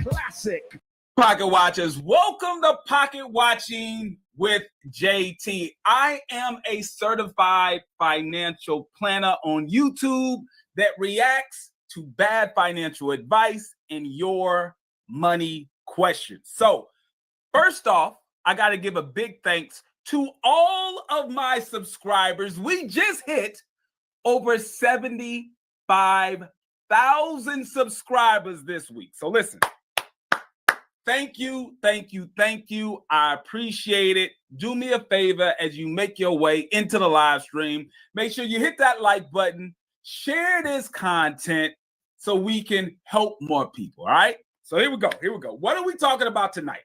classic. Pocket Watchers, welcome to Pocket Watching with JT. I am a certified financial planner on YouTube that reacts to bad financial advice and your money questions. So, first off, I got to give a big thanks to all of my subscribers. We just hit over 75,000 subscribers this week. So listen, thank you. I appreciate it. Do me a favor as you make your way into the live stream. Make sure you hit that like button, share this content so we can help more people, all right? So here we go. What are we talking about tonight?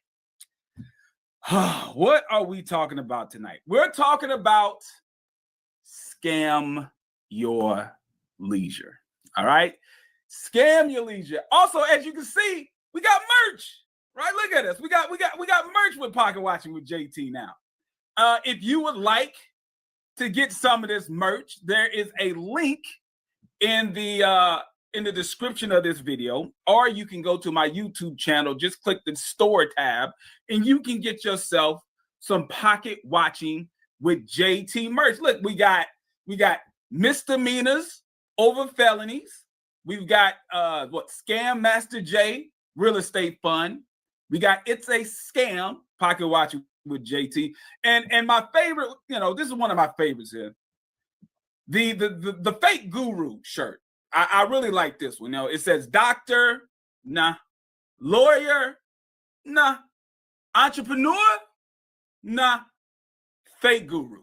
What are we talking about tonight? We're talking about scam your leisure. All right. Scam your leisure. Also, as you can see, we got merch, right? Look at us. We got merch with Pocket Watching with JT now. If you would like to get some of this merch, there is a link in the description of this video, or you can go to my YouTube channel, just click the store tab, and you can get yourself some Pocket Watching with JT merch. Look, we got misdemeanors over felonies. We've got Scam Master J Real Estate Fund. We got It's a Scam Pocket Watching with JT. And my favorite, this is one of my favorites here. The fake guru shirt. I really like this one. It says doctor, nah. Lawyer, nah. Entrepreneur, nah. Fake guru.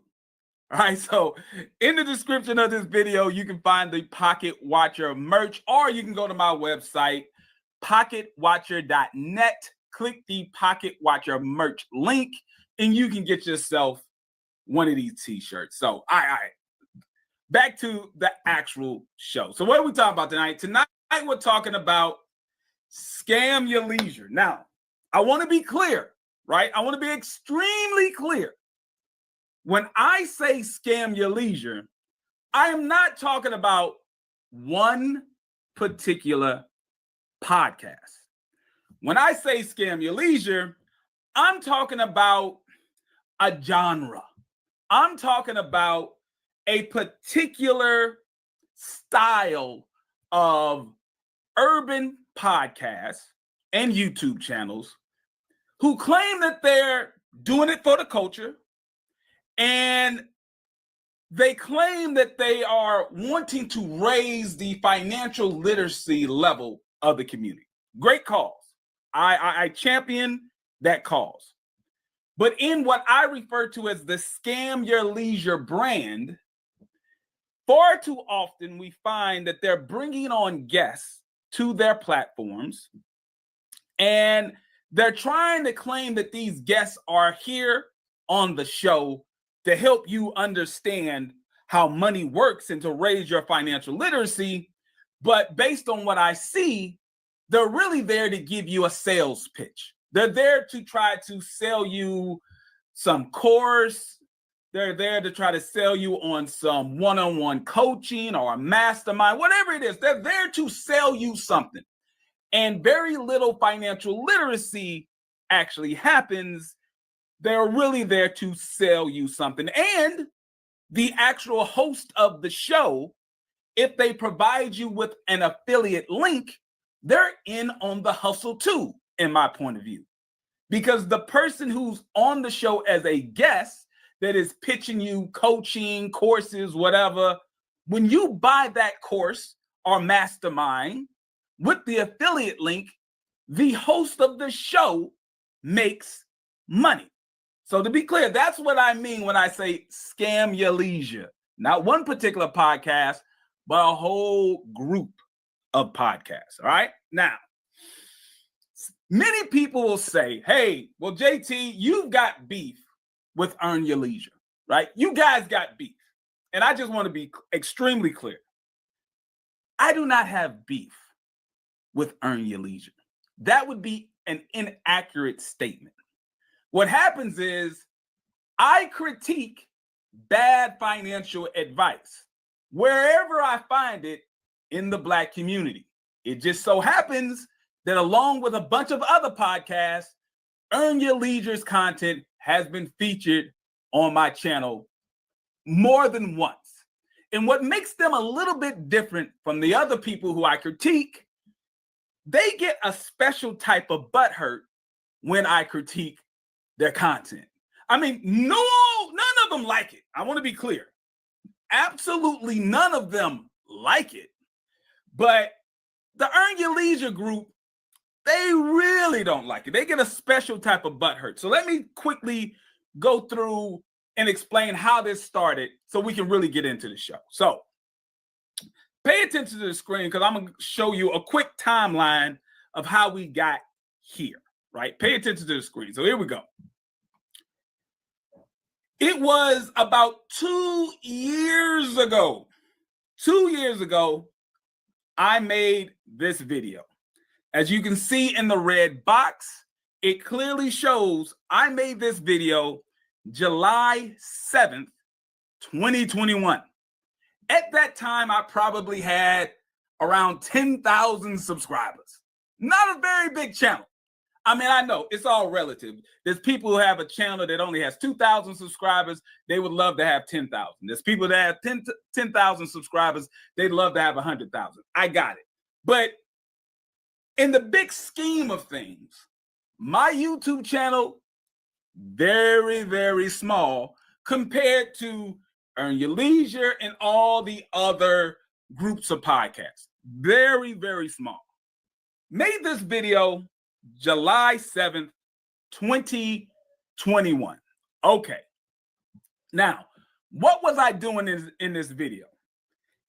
All right, so in the description of this video, you can find the Pocket Watcher merch, or you can go to my website, pocketwatcher.net, click the Pocket Watcher merch link, and you can get yourself one of these t-shirts. So, all right. Back to the actual show. So what are we talking about tonight? Tonight, we're talking about scam your leisure. Now, I want to be clear, right? I want to be extremely clear. When I say scam your leisure, I am not talking about one particular podcast. When I say scam your leisure, I'm talking about a genre. I'm talking about a particular style of urban podcasts and YouTube channels who claim that they're doing it for the culture, and they claim that they are wanting to raise the financial literacy level of the community. Great cause. I champion that cause. But in what I refer to as the Scam Your Leisure brand, far too often we find that they're bringing on guests to their platforms, and they're trying to claim that these guests are here on the show to help you understand how money works and to raise your financial literacy. But based on what I see, they're really there to give you a sales pitch. They're there to try to sell you some course. They're there to try to sell you on some one-on-one coaching or a mastermind, whatever it is. They're there to sell you something. And very little financial literacy actually happens. They're really there to sell you something. And the actual host of the show, if they provide you with an affiliate link, they're in on the hustle too, in my point of view. Because the person who's on the show as a guest that is pitching you coaching, courses, whatever, when you buy that course or mastermind with the affiliate link, the host of the show makes money. So to be clear, that's what I mean when I say scam your leisure. Not one particular podcast, but a whole group of podcasts. All right. Now, many people will say, hey, well, JT, you've got beef with Earn Your Leisure, right? You guys got beef. And I just want to be extremely clear. I do not have beef with Earn Your Leisure. That would be an inaccurate statement. What happens is I critique bad financial advice wherever I find it in the Black community. It just so happens that along with a bunch of other podcasts, Earn Your Leisure's content has been featured on my channel more than once. And what makes them a little bit different from the other people who I critique, they get a special type of butthurt when I critique their content. I mean, none of them like it. I want to be clear. Absolutely none of them like it. But the Earn Your Leisure group, they really don't like it. They get a special type of butthurt. So let me quickly go through and explain how this started so we can really get into the show. So pay attention to the screen because I'm going to show you a quick timeline of how we got here, right? Pay attention to the screen. So here we go. It was about 2 years ago. 2 years ago, I made this video. As you can see in the red box, it clearly shows I made this video July 7th, 2021. At that time, I probably had around 10,000 subscribers. Not a very big channel. I mean, I know it's all relative. There's people who have a channel that only has 2,000 subscribers. They would love to have 10,000. There's people that have 10,000 subscribers. They'd love to have 100,000. I got it. But in the big scheme of things, my YouTube channel, very, very small compared to Earn Your Leisure and all the other groups of podcasts. Very, very small. Made this video July 7th, 2021. Okay. Now, what was I doing in this video?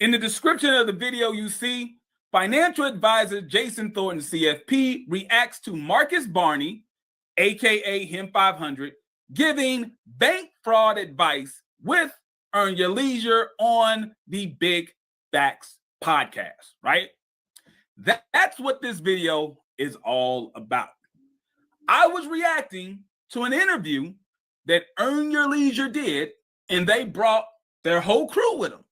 In the description of the video, you see financial advisor Jason Thornton, CFP, reacts to Marcus Barney, aka Him 500, giving bank fraud advice with Earn Your Leisure on the Big Facts podcast, right? That's what this video is all about. I was reacting to an interview that Earn Your Leisure did, and they brought their whole crew with them.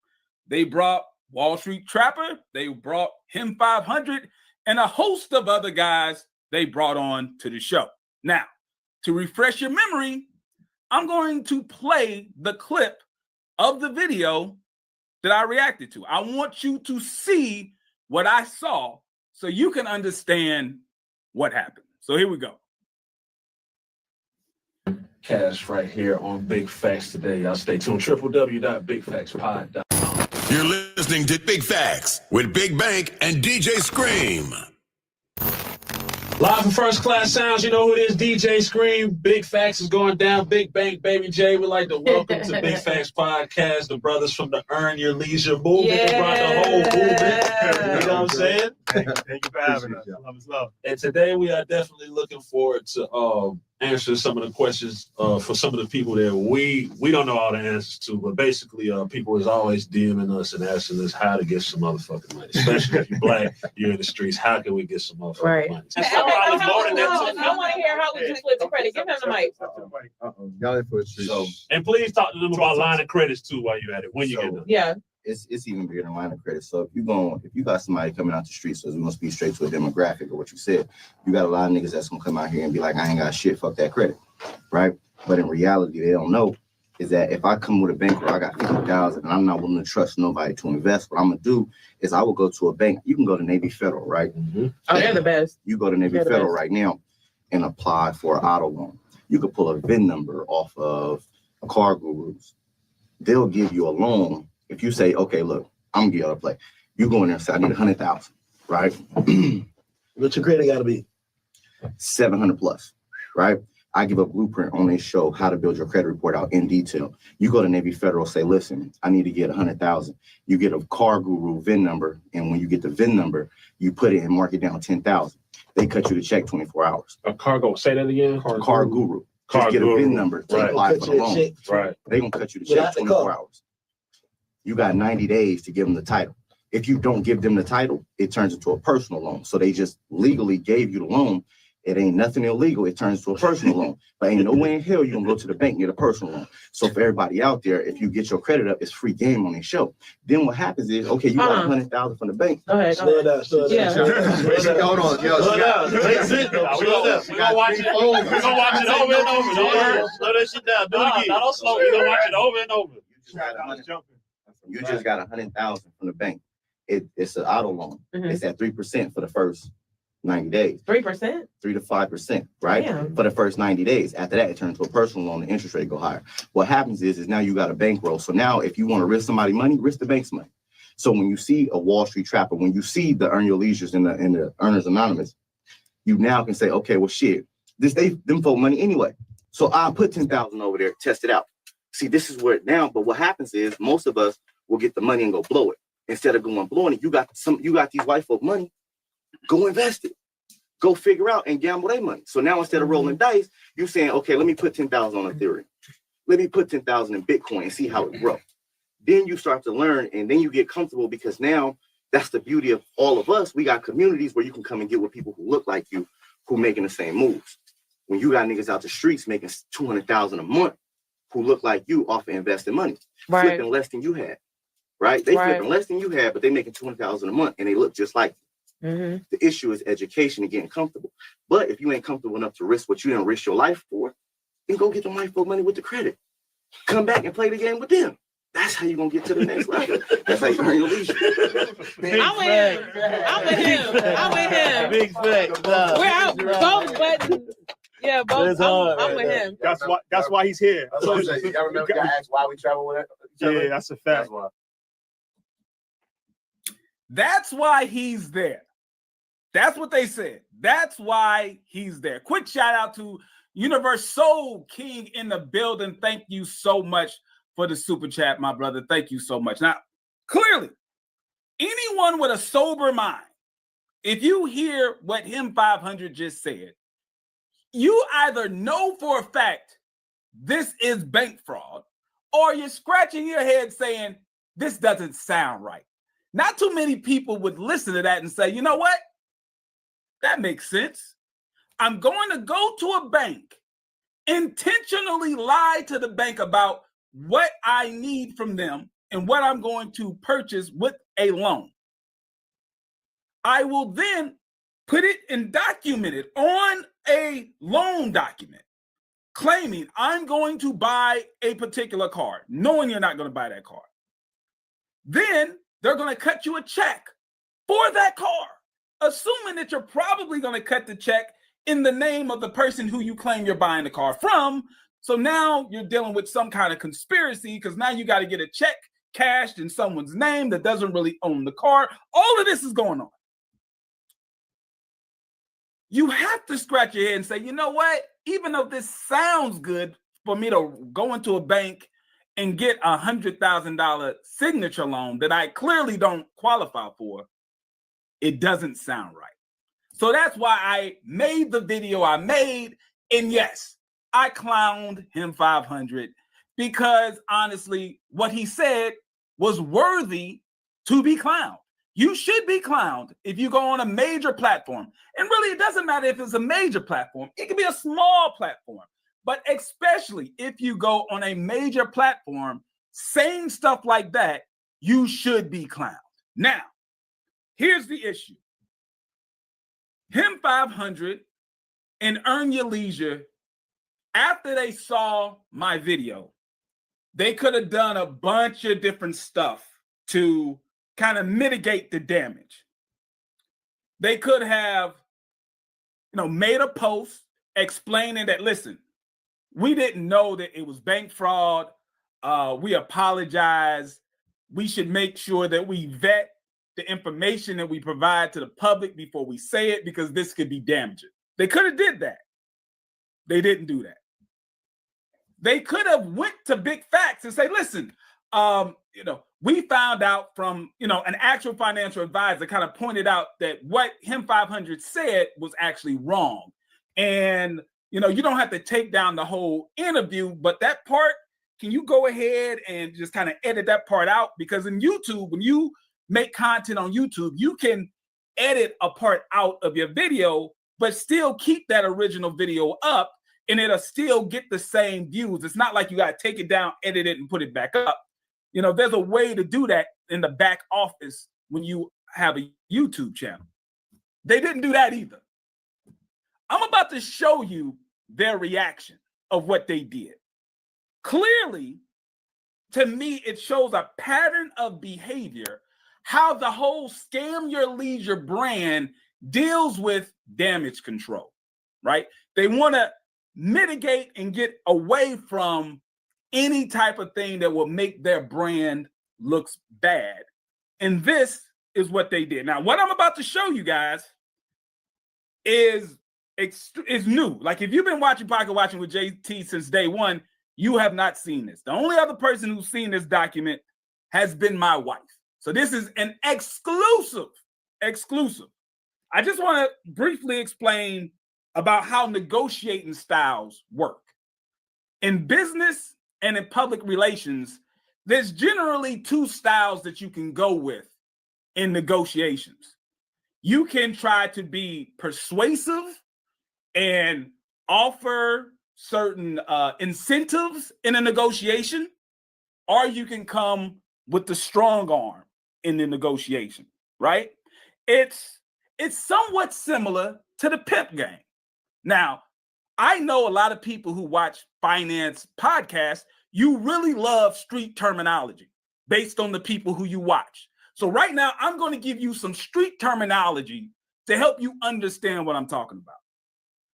They brought Wall Street Trapper, they brought Him 500, and a host of other guys they brought on to the show. Now, to refresh your memory, I'm going to play the clip of the video that I reacted to. I want you to see what I saw so you can understand what happened. So here we go. Cash right here on Big Facts today. Y'all stay tuned. www.bigfactspod.com. You're listening to Big Facts with Big Bank and DJ Scream. Live from First Class Sounds, you know who it is, DJ Scream. Big Facts is going down. Big Bank, Baby J. We'd like to welcome to Big Facts Podcast the brothers from the Earn Your Leisure movement. They brought the whole movement. You know what I'm saying? Thank you for having us. Love is love. And today we are definitely looking forward to answer some of the questions for some of the people that we don't know all the answers to, but basically people is always DMing us and asking us how to get some motherfucking money, especially if you're black, you're in the streets. How can we get some motherfucking money? I want to hear how would you split the credit. Give him the mic. Y'all in for a treat. So, and please talk to them about line of credits too while you're at it. When you get them. Yeah. It's even bigger than line of credit. So if you got somebody coming out the street, so we must be straight to a demographic of what you said. You got a lot of niggas that's gonna come out here and be like, I ain't got shit, fuck that credit, right? But in reality, they don't know is that if I come with a bank where I got 50,000 and I'm not willing to trust nobody to invest, what I'm gonna do is I will go to a bank. You can go to Navy Federal, right? Mm-hmm. Oh, they're the best. You go to Navy Federal right now and apply for an auto loan. You could pull a VIN number off of Car Gurus. They'll give you a loan if you say, okay, look, I'm gonna get out of play. You go in there and say, I need 100,000, right? What's your credit gotta be? 700 plus, right? I give a blueprint on this show how to build your credit report out in detail. You go to Navy Federal, say, listen, I need to get 100,000. You get a Car Guru VIN number, and when you get the VIN number, you put it and mark it down 10,000. They cut you the check 24 hours. A cargo, say that again. Car Guru. Just get a VIN number to apply for the loan. Right. They gonna cut you the check 24 hours. You got 90 days to give them the title. If you don't give them the title, it turns into a personal loan. So they just legally gave you the loan. It ain't nothing illegal. It turns to a personal loan. But ain't no way in hell you're going to go to the bank and get a personal loan. So for everybody out there, if you get your credit up, it's free game on their show. Then what happens is, okay, you got 100,000 from the bank. Go ahead. Slow down. Hold on. Yo, Slow down. We're gonna watch it over and over. Slow that shit down. Do it again. Don't slow. We're gonna watch it over and over. You just got 100,000 from the bank. It's an auto loan. It's at 3% for the first 90 days. 3%? 3 to 5%, right? Damn. For the first 90 days. After that, it turns to a personal loan. The interest rate go higher. What happens is now you got a bankroll. So now if you want to risk somebody money, risk the bank's money. So when you see a Wall Street trapper, when you see the Earn Your Leisures in the Earners Anonymous, you now can say, okay, well, shit, them folk money anyway. So I'll put 10,000 over there, test it out. See, this is where now, but what happens is most of us will get the money and go blow it. Instead of going blowing it, you got these white folk money, go invest it. Go figure out and gamble their money. So now instead of rolling dice, you're saying, okay, let me put 10,000 on Ethereum. Let me put 10,000 in Bitcoin and see how it grows. Then you start to learn and then you get comfortable because now that's the beauty of all of us. We got communities where you can come and get with people who look like you, who making the same moves. When you got niggas out the streets making 200,000 a month who look like you off of investing money, flipping less than you had, right? They flipping less than you had, but they making 200,000 a month and they look just like you. The issue is education and getting comfortable. But if you ain't comfortable enough to risk what you didn't risk your life for, then go get the white folk money with the credit. Come back and play the game with them. That's how you're going to get to the next level. That's how you earn your leisure. I'm with him. Big fact. We're out both buttons. Yeah, both. I'm with him. That's why he's here. I remember y'all asked why we travel with each other. Yeah, that's a fact. That's why he's there. That's what they said. That's why he's there. Quick shout out to Universe Soul King in the building. Thank you so much for the super chat, my brother. Thank you so much. Now, clearly, anyone with a sober mind, if you hear what him 500 just said, you either know for a fact this is bank fraud, or you're scratching your head saying, this doesn't sound right. Not too many people would listen to that and say, you know what? That makes sense. I'm going to go to a bank, intentionally lie to the bank about what I need from them and what I'm going to purchase with a loan. I will then put it and document it on a loan document, claiming I'm going to buy a particular car, knowing you're not going to buy that car. Then they're going to cut you a check for that car, assuming that you're probably going to cut the check in the name of the person who you claim you're buying the car from. So now you're dealing with some kind of conspiracy because now you got to get a check cashed in someone's name that doesn't really own the car. All of this is going on. You have to scratch your head and say, you know what? Even though this sounds good for me to go into a bank and get $100,000 signature loan that I clearly don't qualify for, it doesn't sound right. So that's why I made the video I made. And yes, I clowned him 500 because honestly, what he said was worthy to be clowned. You should be clowned if you go on a major platform. And really, it doesn't matter if it's a major platform. It can be a small platform. But especially if you go on a major platform saying stuff like that, you should be clowned. Now, here's the issue. Him 500 and Earn Your Leisure, after they saw my video, they could have done a bunch of different stuff to kind of mitigate the damage. They could have, made a post explaining that, listen, we didn't know that it was bank fraud. We apologize. We should make sure that we vet the information that we provide to the public before we say it, because this could be damaging. They could have did that. They didn't do that. They could have went to Big Facts and say, listen, we found out from, an actual financial advisor kind of pointed out that what him 500 said was actually wrong. And, you don't have to take down the whole interview, but that part, can you go ahead and just kind of edit that part out? Because in YouTube, when you make content on YouTube, you can edit a part out of your video but still keep that original video up, and it'll still get the same views. It's not like you got to take it down, edit it, and put it back up. You know, there's a way to do that in the back office when you have a YouTube channel. They didn't do that either. I'm about to show you their reaction of what they did. Clearly, to me, it shows a pattern of behavior, how the whole Scam Your Leisure brand deals with damage control, right? They want to mitigate and get away from any type of thing that will make their brand looks bad. And this is what they did. Now, what I'm about to show you guys is new. Like, if you've been watching Pocket Watching with JT since day one, you have not seen this. The only other person who's seen this document has been my wife. So this is an exclusive. I just want to briefly explain about how negotiating styles work. In business and in public relations, there's generally two styles that you can go with in negotiations. You can try to be persuasive and offer certain incentives in a negotiation, or you can come with the strong arm in the negotiation, right? It's somewhat similar to the pimp game. Now, I know a lot of people who watch finance podcasts, you really love street terminology based on the people who you watch. So right now, I'm going to give you some street terminology to help you understand what I'm talking about.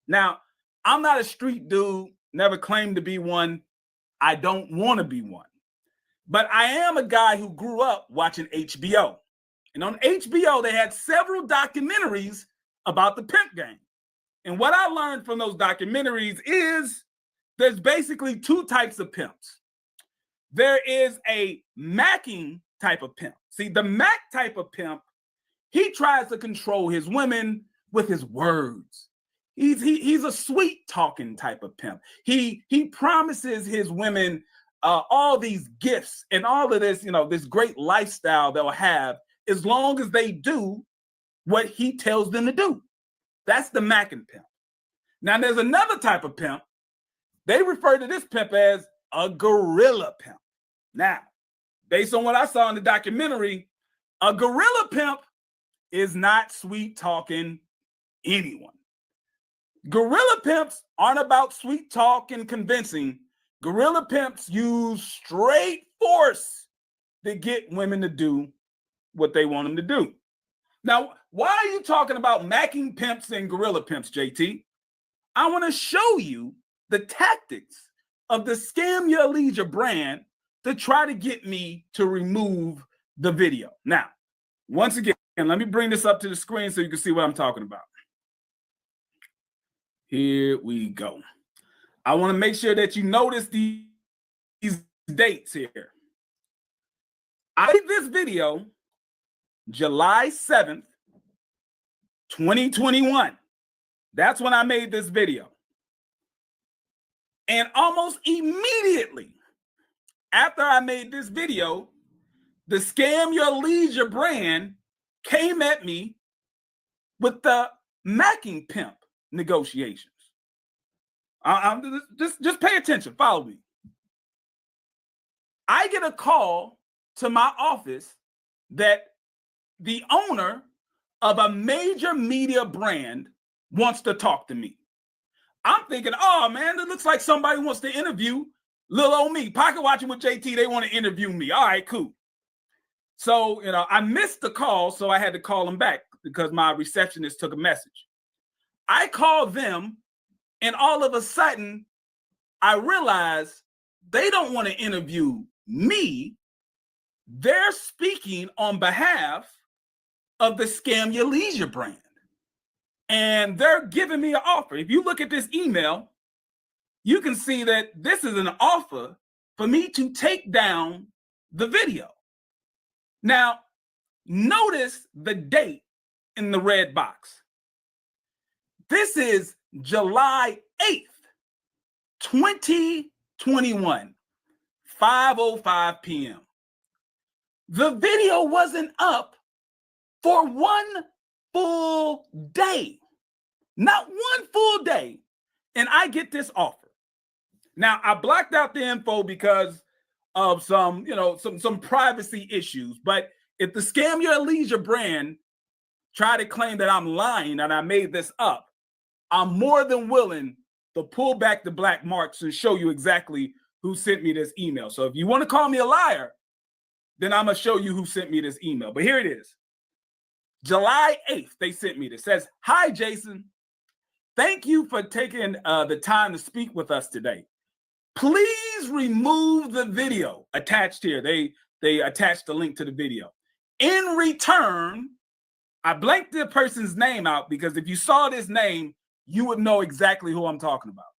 Now, I'm not a street dude, never claimed to be one. I don't want to be one. But I am a guy who grew up watching HBO. And on HBO, they had several documentaries about the pimp game. And what I learned from those documentaries is there's basically two types of pimps. There is a macking type of pimp. See, the Mac type of pimp, he tries to control his women with his words. He's a sweet talking type of pimp. He promises his women all these gifts and all of this, this great lifestyle they'll have as long as they do what he tells them to do. That's the Mackin pimp. Now, there's another type of pimp. They refer to this pimp as a gorilla pimp. Now, based on what I saw in the documentary, a gorilla pimp is not sweet talking anyone. Gorilla pimps aren't about sweet talk and convincing. Gorilla pimps use straight force to get women to do what they want them to do. Now, why are you talking about macking pimps and gorilla pimps, JT? I want to show you the tactics of the Scam Your Leisure brand to try to get me to remove the video. Now, once again, let me bring this up to the screen so you can see what I'm talking about. Here we go. I want to make sure that you notice these dates here. I did this video July 7th, 2021. That's when I made this video. And almost immediately after I made this video, the Scam Your Leisure brand came at me with the macking pimp negotiations. Just pay attention, follow me. I get a call to my office that the owner of a major media brand wants to talk to me. I'm thinking, oh man, it looks like somebody wants to interview little old me. Pocket Watching with JT, they want to interview me. All right, cool. So, I missed the call, so I had to call them back because my receptionist took a message. I called them, and all of a sudden, I realized they don't want to interview me. They're speaking on behalf of the Scam Your Leisure brand. And they're giving me an offer. If you look at this email, you can see that this is an offer for me to take down the video. Now, notice the date in the red box. This is July 8th, 2021, 5:05 p.m. The video wasn't up for one full day. Not one full day, and I get this offer. Now, I blocked out the info because of some, some privacy issues. But if the Scam Your Leisure brand try to claim that I'm lying and I made this up, I'm more than willing to pull back the black marks and show you exactly who sent me this email. So if you want to call me a liar, then I'm going to show you who sent me this email. But here it is. July 8th, they sent me this. It says, "Hi, Jason. Thank you for taking the time to speak with us today. Please remove the video attached here." They attached the link to the video. "In return," I blanked the person's name out because if you saw this name, you would know exactly who I'm talking about.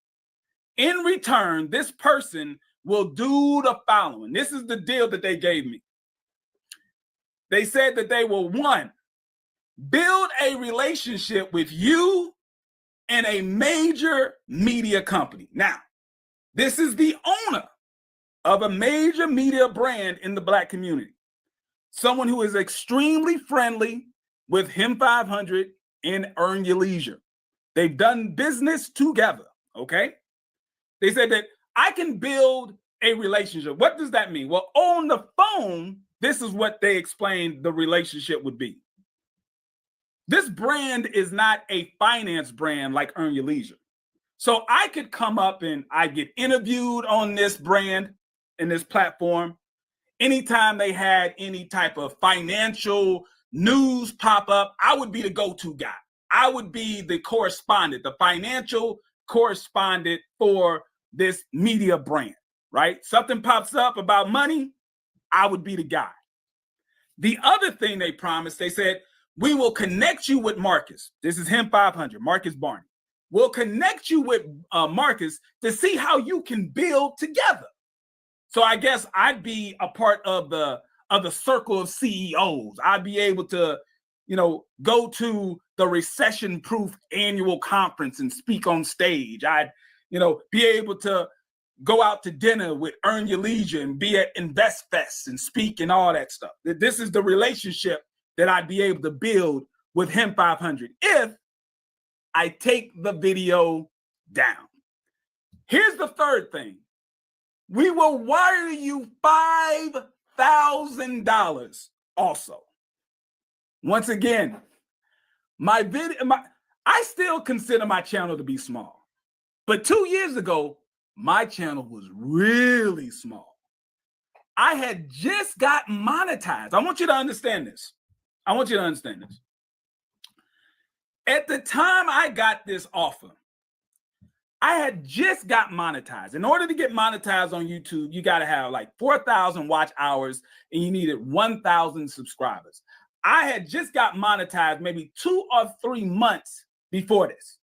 "In return, this person will do the following." This is the deal that they gave me. They said that they will, 1, build a relationship with you and a major media company. Now, this is the owner of a major media brand in the black community. Someone who is extremely friendly with Him 500 and Earn Your Leisure. They've done business together, okay? They said that I can build a relationship. What does that mean? Well, on the phone, this is what they explained the relationship would be. This brand is not a finance brand like Earn Your Leisure. So I could come up and I get interviewed on this brand and this platform. Anytime they had any type of financial news pop up, I would be the go-to guy. I would be the correspondent, the financial correspondent for this media brand, right? Something pops up about money, I would be the guy. The other thing they promised, they said, "We will connect you with Marcus." This is Him 500, Marcus Barney. "We'll connect you with Marcus to see how you can build together." So I guess I'd be a part of the circle of CEOs. I'd be able to, go to the recession-proof annual conference and speak on stage. I'd, be able to go out to dinner with Earn Your Leisure and be at Invest Fest and speak and all that stuff. This is the relationship that I'd be able to build with Him 500 if I take the video down. Here's the third thing. We will wire you $5,000 also. Once again, I still consider my channel to be small. But 2 years ago, my channel was really small. I had just got monetized. I want you to understand this. At the time I got this offer, I had just got monetized. In order to get monetized on YouTube, you got to have like 4,000 watch hours and you needed 1,000 subscribers. I had just got monetized maybe 2 or 3 months before this.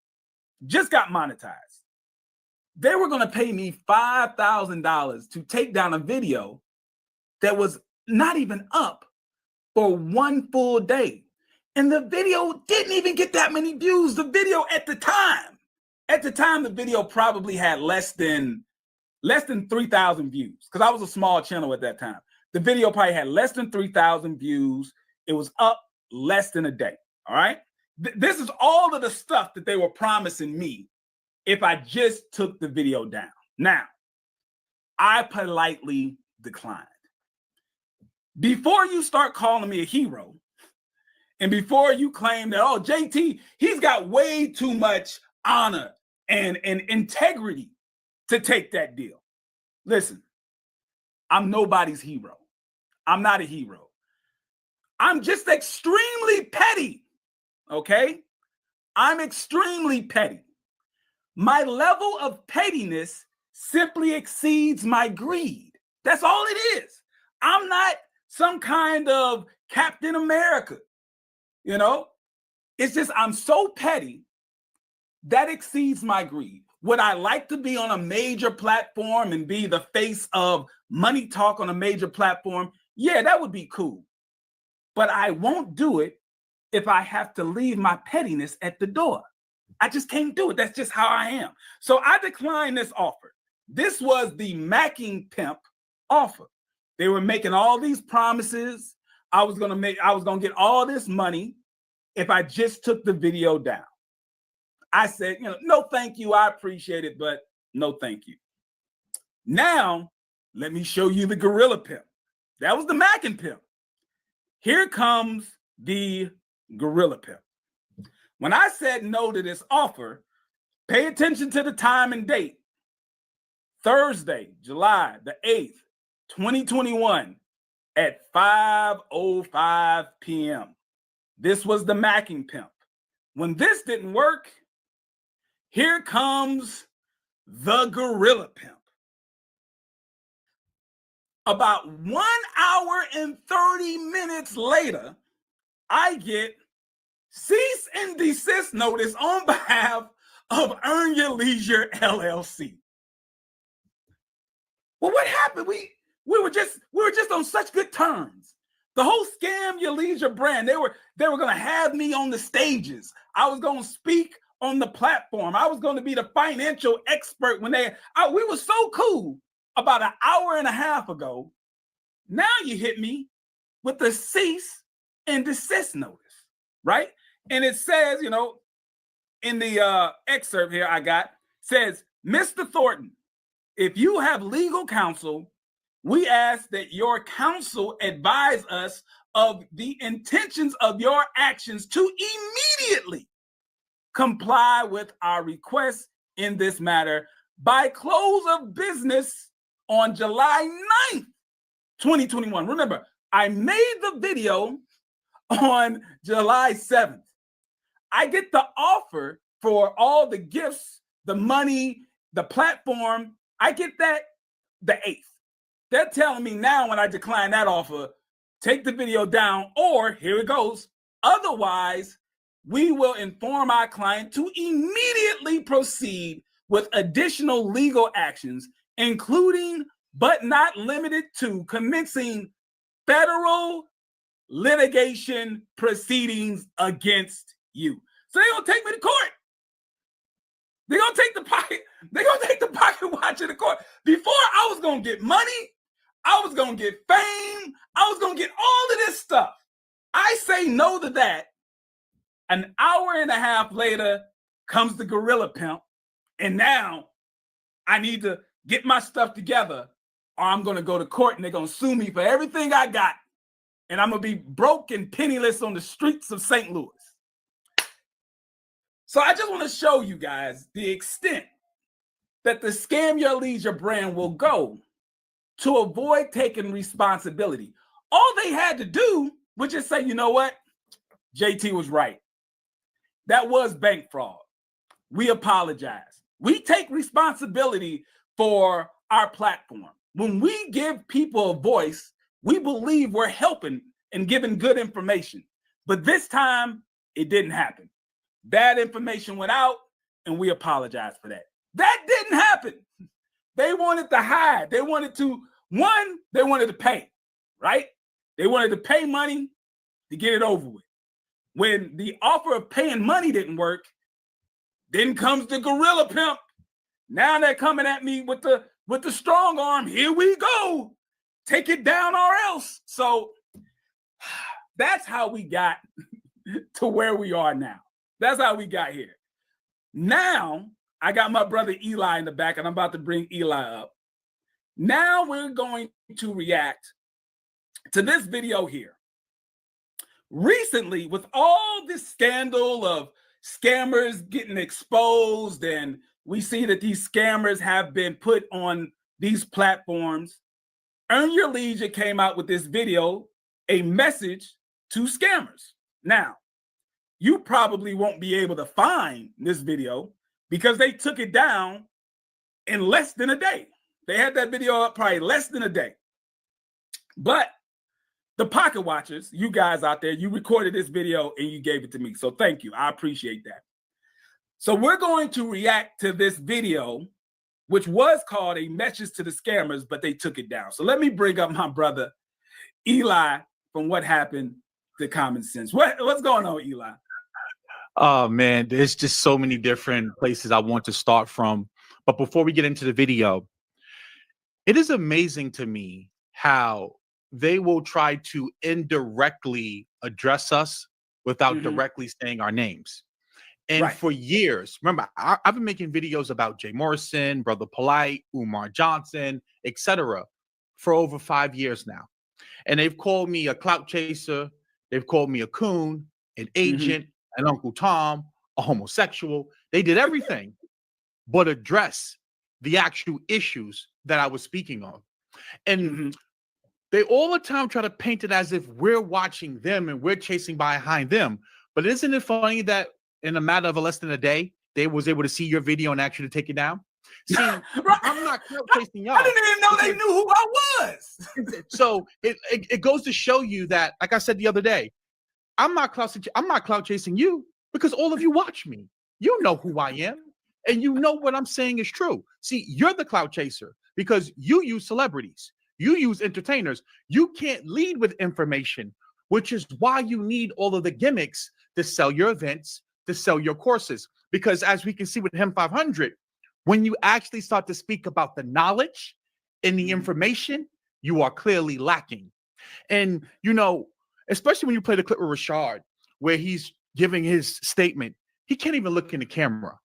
Just got monetized. They were going to pay me $5,000 to take down a video that was not even up for 1 full day. And the video didn't even get that many views. The video at the time, the video probably had less than 3,000 views because I was a small channel at that time. The video probably had less than 3,000 views. It was up less than a day. All right. This is all of the stuff that they were promising me if I just took the video down. Now, I politely declined. Before you start calling me a hero, and before you claim that, oh, JT, he's got way too much honor and integrity to take that deal. Listen, I'm nobody's hero. I'm not a hero. I'm just extremely petty, okay? I'm extremely petty. My level of pettiness simply exceeds my greed. That's all it is. I'm not some kind of Captain America. It's just I'm so petty that exceeds my greed. Would I like to be on a major platform and be the face of money talk on a major platform? Yeah, that would be cool. But I won't do it if I have to leave my pettiness at the door. I just can't do it. That's just how I am. So I declined this offer. This was the Macking Pimp offer. They were making all these promises. I was gonna get all this money if I just took the video down. I said, no, thank you. I appreciate it, but no, thank you. Now, let me show you the Gorilla Pimp. That was the Mackin Pimp. Here comes the Gorilla Pimp. When I said no to this offer, pay attention to the time and date. Thursday, July the 8th, 2021 at 5:05 p.m. This was the Mackin Pimp. When this didn't work, here comes the Gorilla Pimp. About 1 hour and 30 minutes later, I get cease and desist notice on behalf of Earn Your Leisure LLC. Well, what happened? We were just on such good terms. The whole Scam Your Leisure brand, they were going to have me on the stages. I was going to speak on the platform. I was going to be the financial expert when we were so cool about an hour and a half ago. Now you hit me with the cease and desist notice, right? And it says, in the excerpt here I got, says, Mr. Thornton, if you have legal counsel, we ask that your counsel advise us of the intentions of your actions to immediately comply with our request in this matter by close of business on July 9th, 2021. Remember, I made the video on July 7th. I get the offer for all the gifts, the money, the platform. I get that the 8th. They're telling me now when I decline that offer, take the video down, or here it goes. Otherwise, we will inform our client to immediately proceed with additional legal actions, including but not limited to commencing federal litigation proceedings against you. So they're gonna take me to court. They're gonna take the pocket watch to the court. Before I was gonna get money, I was gonna get fame, I was gonna get all of this stuff. I say no to that. An hour and a half later comes the Gorilla Pimp, and now I need to get my stuff together, or I'm gonna go to court and they're gonna sue me for everything I got, and I'm gonna be broke and penniless on the streets of St. Louis. So I just want to show you guys the extent that the Scam Your Leisure brand will go to avoid taking responsibility. All they had to do was just say, you know what? JT was right. That was bank fraud. We apologize. We take responsibility for our platform. When we give people a voice, we believe we're helping and giving good information. But this time, it didn't happen. Bad information went out, and we apologize for that. That didn't happen. They wanted to hide. They wanted to pay, right? They wanted to pay money to get it over with. When the offer of paying money didn't work, then comes the Gorilla Pimp. Now they're coming at me with the strong arm. Here we go. Take it down or else. So that's how we got to where we are now. That's how we got here. Now, I got my brother Eli in the back, and I'm about to bring Eli up. Now we're going to react to this video here. Recently, with all this scandal of scammers getting exposed, and we see that these scammers have been put on these platforms, Earn Your Leisure came out with this video, a message to scammers. Now, you probably won't be able to find this video because they took it down in less than a day. They had that video up probably less than a day. But the pocket watchers, you guys out there, you recorded this video and you gave it to me. So thank you. I appreciate that. So we're going to react to this video, which was called A Message to the Scammers, but they took it down. So let me bring up my brother Eli from What Happened to Common Sense. What's going on, Eli? Oh, man, there's just so many different places I want to start from. But before we get into the video, it is amazing to me how they will try to indirectly address us without directly saying our names. And Right. for years, remember, I've been making videos about Jay Morrison, Brother Polite, Umar Johnson, etc. for over 5 years now. And they've called me a clout chaser. They've called me a coon, an agent, an Uncle Tom, a homosexual. They did everything but address the actual issues that I was speaking of. And they all the time try to paint it as if we're watching them and we're chasing behind them. But isn't it funny that in a matter of less than a day, they was able to see your video and actually take it down? See, Right. I'm not chasing y'all. I didn't even know they knew who I was. So it goes to show you that, like I said the other day, I'm not clout chasing you because all of you watch me. You know who I am, and you know what I'm saying is true. See, you're the clout chaser because you use celebrities, you use entertainers. You can't lead with information, which is why you need all of the gimmicks to sell your events, to sell your courses. Because as we can see with Him 500, when you actually start to speak about the knowledge and the information, you are clearly lacking. And, you know, especially when you play the clip with Rashard, where he's giving his statement, he can't even look in the camera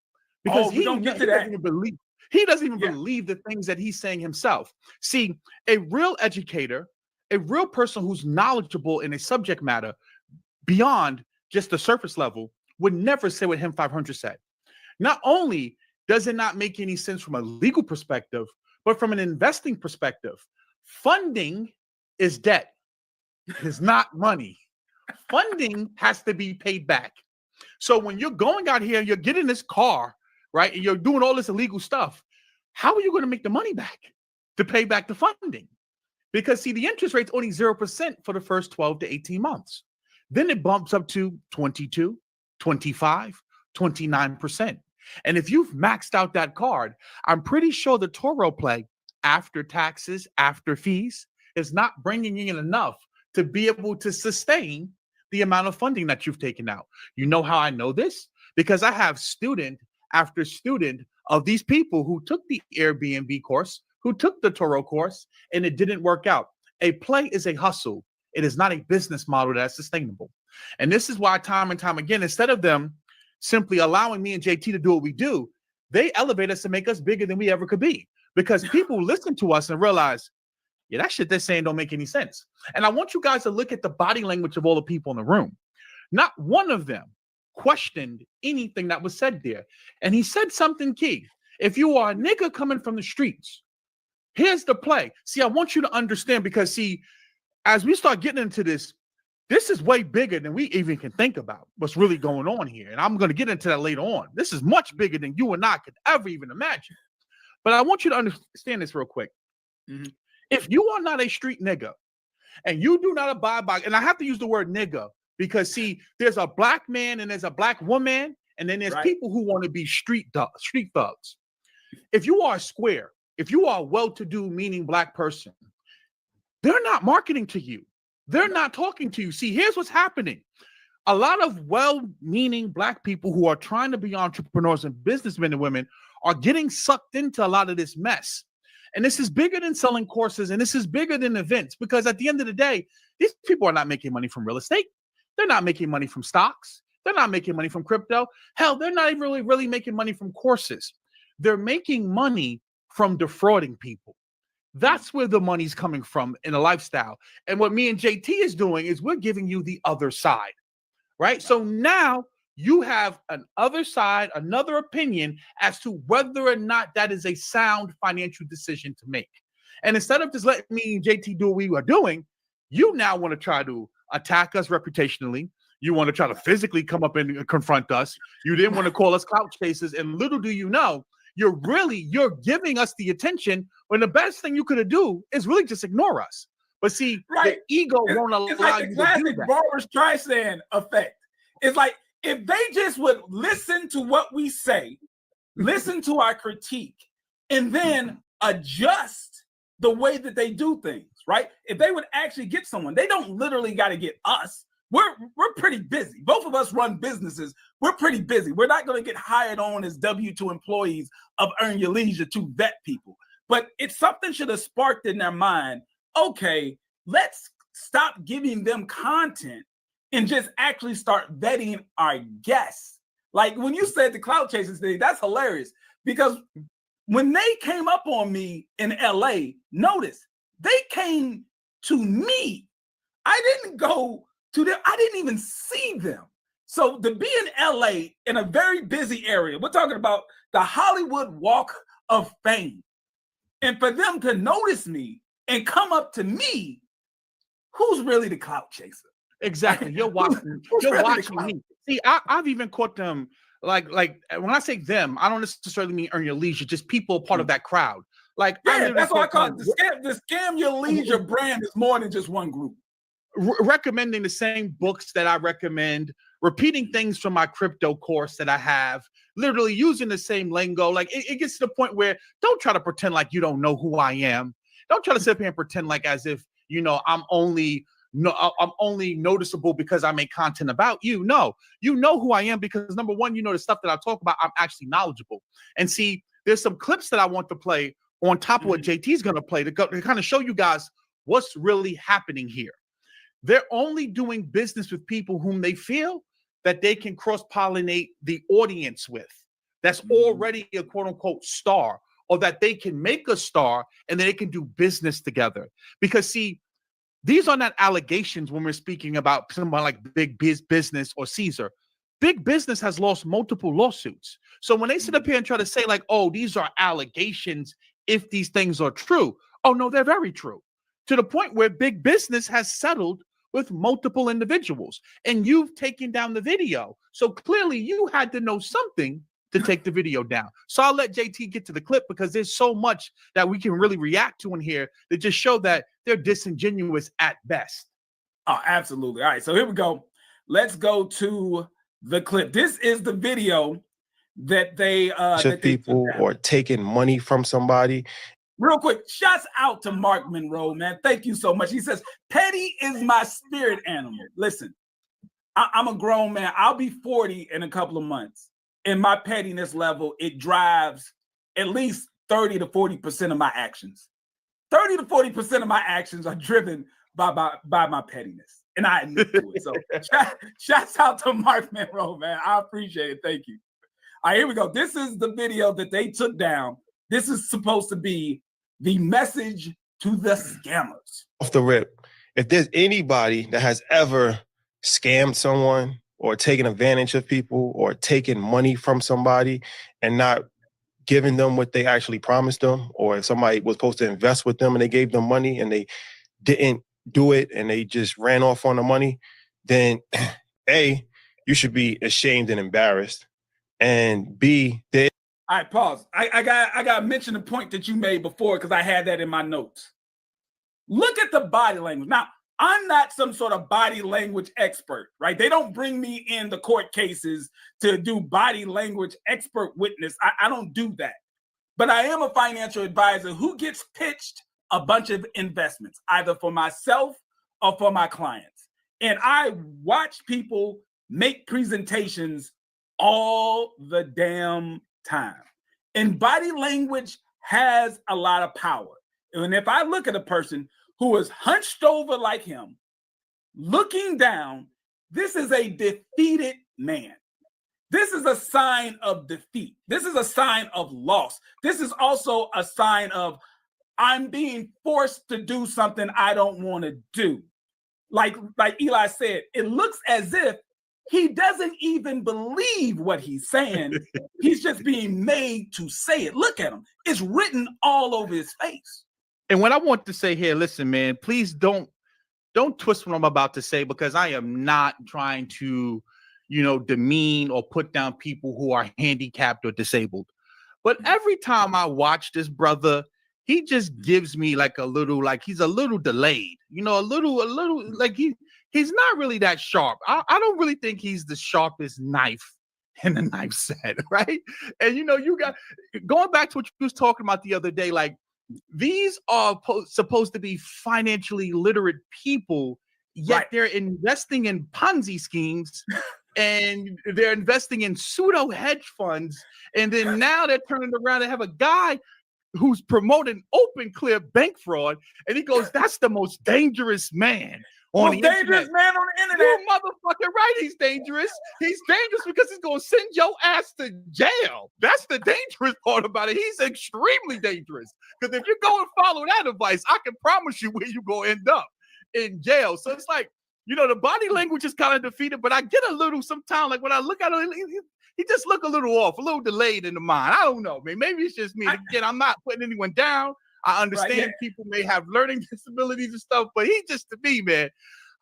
because he doesn't even believe the things that he's saying himself. See, a real educator, a real person who's knowledgeable in a subject matter beyond just the surface level would never say what Him 500 said. Not only does it not make any sense from a legal perspective, but from an investing perspective, funding is debt. It is not money. Funding has to be paid back. So when you're going out here, you're getting this car, right? And you're doing all this illegal stuff. How are you going to make the money back to pay back the funding? Because see, the interest rate's only 0% for the first 12 to 18 months. Then it bumps up to 22, 25, 29%. And if you've maxed out that card, I'm pretty sure the Toro play after taxes, after fees, is not bringing in enough to be able to sustain the amount of funding that you've taken out. You know how I know this? Because I have student after student of these people who took the Airbnb course, who took the Toro course, and it didn't work out. A play is a hustle. It is not a business model that's sustainable. And this is why time and time again, instead of them simply allowing me and JT to do what we do, they elevate us to make us bigger than we ever could be. Because people listen to us and realize, yeah, that shit they're saying don't make any sense. And I want you guys to look at the body language of all the people in the room. Not one of them questioned anything that was said there. And he said something key. If you are a nigga coming from the streets, here's the play. See, I want you to understand because, see, as we start getting into this, this is way bigger than we even can think about what's really going on here. And I'm going to get into that later on. This is much bigger than you and I could ever even imagine. But I want you to understand this real quick. If you are not a street nigga and you do not abide by, and I have to use the word nigga because, see, there's a black man and there's a black woman, and then there's people who want to be street thugs. If you are a square, if you are a well-to-do, meaning black person, they're not marketing to you. They're not talking to you. See, here's what's happening. A lot of well-meaning black people who are trying to be entrepreneurs and businessmen and women are getting sucked into a lot of this mess. And this is bigger than selling courses, and this is bigger than events, because at the end of the day, these people are not making money from real estate. They're not making money from stocks. They're not making money from crypto. Hell, they're not even really making money from courses. They're making money from defrauding people. That's where the money's coming from in a lifestyle. And what me and JT is doing is we're giving you the other side, right? So now you have an other side, another opinion as to whether or not that is a sound financial decision to make. And instead of just letting me and JT do what we are doing, you now want to try to attack us reputationally. You want to try to physically come up and confront us. You didn't want to call us clout chasers. And little do you know, you're giving us the attention when the best thing you could do is really just ignore us. But see, the ego won't allow you to do that. It's like the classic Barbra Streisand effect. It's like if they just would listen to what we say, listen to our critique, and then adjust the way that they do things, right? If they would actually get someone, they don't literally got to get us. We're pretty busy. Both of us run businesses. We're pretty busy. We're not going to get hired on as W-2 employees of Earn Your Leisure to vet people. But it's something should have sparked in their mind, okay, let's stop giving them content and just actually start vetting our guests Like when you said the clout chasers thing, that's hilarious because when they came up on me in LA, notice they came to me. I didn't go to them. I didn't even see them. So to be in LA in a very busy area, we're talking about the Hollywood Walk of Fame. And for them to notice me and come up to me, who's really the clout chaser? Exactly. You're watching. You're watching me. See, I've even caught them. Like when I say them, I don't necessarily mean earn your leisure. Just people part of that crowd. Like that's what I call it. The scam your leisure brand is more than just one group. Recommending the same books that I recommend, repeating things from my crypto course that I have, literally using the same lingo. Like it gets to the point where don't try to pretend like you don't know who I am. Don't try to sit here and pretend like as if I'm only noticeable because I make content about you. No, you know who I am because number one, the stuff that I talk about, I'm actually knowledgeable. And see, there's some clips that I want to play on top of what JT's going to play to kind of show you guys what's really happening here. They're only doing business with people whom they feel that they can cross-pollinate the audience with. That's already a quote-unquote star, or that they can make a star and then they can do business together. Because see, these are not allegations when we're speaking about someone like Big Business or Caesar. Big Business has lost multiple lawsuits. So when they sit up here and try to say like, oh, these are allegations if these things are true. Oh, no, they're very true. To the point where Big Business has settled with multiple individuals, and you've taken down the video. So clearly you had to know something to take the video down. So I'll let JT get to the clip because there's so much that we can really react to in here that just show that they're disingenuous at best. Oh, absolutely. All right, so here we go. Let's go to the clip. This is the video that they people or taking money from somebody. Real quick, shouts out to Mark Monroe, man. Thank you so much. He says, petty is my spirit animal. Listen, I'm a grown man. I'll be 40 in a couple of months. And my pettiness level, it drives at least 30 to 40% of my actions. 30 to 40% of my actions are driven by my pettiness. And I admit to it. So shouts out to Mark Monroe, man. I appreciate it. Thank you. All right, here we go. This is the video that they took down. This is supposed to be the message to the scammers. Off the rip, if there's anybody that has ever scammed someone or taken advantage of people or taken money from somebody and not giving them what they actually promised them, or if somebody was supposed to invest with them and they gave them money and they didn't do it and they just ran off on the money, then A, you should be ashamed and embarrassed. And B, all right, pause. I got to mention the point that you made before because I had that in my notes. Look at the body language. Now, I'm not some sort of body language expert, right? They don't bring me in the court cases to do body language expert witness. I don't do that. But I am a financial advisor who gets pitched a bunch of investments, either for myself or for my clients. And I watch people make presentations all the damn time. And body language has a lot of power. And if I look at a person who is hunched over like him, looking down, this is a defeated man. This is a sign of defeat. This is a sign of loss. This is also a sign of I'm being forced to do something I don't want to do. Like Eli said, it looks as if he doesn't even believe what he's saying. He's just being made to say it. Look at him. It's written all over his face. And what I want to say here, listen, man, please don't twist what I'm about to say because I am not trying to, demean or put down people who are handicapped or disabled. But every time I watch this brother, he just gives me like a little, like he's a little delayed, a little, like he's not really that sharp. I don't really think he's the sharpest knife in the knife set, right? And you got going back to what you was talking about the other day, like these are supposed to be financially literate people, yet right. They're investing in Ponzi schemes and they're investing in pseudo hedge funds. And then now they're turning around and have a guy who's promoting open, clear bank fraud. And he goes, that's the most dangerous man. on Most the dangerous internet. man on the internet. You're motherfucking right. He's dangerous. He's dangerous because he's gonna send your ass to jail. That's the dangerous part about it. He's extremely dangerous. Because if you go and follow that advice, I can promise you where you're gonna end up in jail. So it's like, you know, the body language is kind of defeated, but I get a little sometimes, like when I look at him, he just look a little off, a little delayed in the mind. I don't know, man. Maybe it's just me. Again, I'm not putting anyone down. I understand people may have learning disabilities and stuff, but he just, to me, man,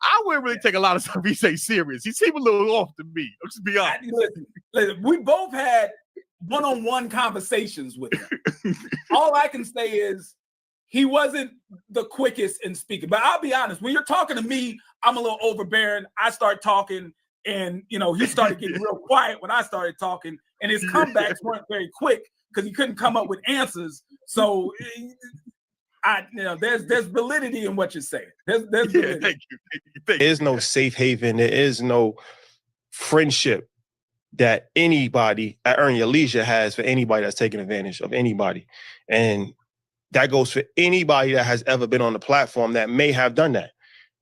I wouldn't really take a lot of stuff he say serious. He seemed a little off to me. I'll just be honest. Listen, we both had one-on-one conversations with him. All I can say is he wasn't the quickest in speaking. But I'll be honest, when you're talking to me, I'm a little overbearing. I start talking, and you know, he started getting real quiet when I started talking, and his comebacks weren't very quick because he couldn't come up with answers. So there's validity in what you're saying. There's validity. Thank you. There is no safe haven. There is no friendship that anybody at Earn Your Leisure has for anybody that's taking advantage of anybody. And that goes for anybody that has ever been on the platform that may have done that,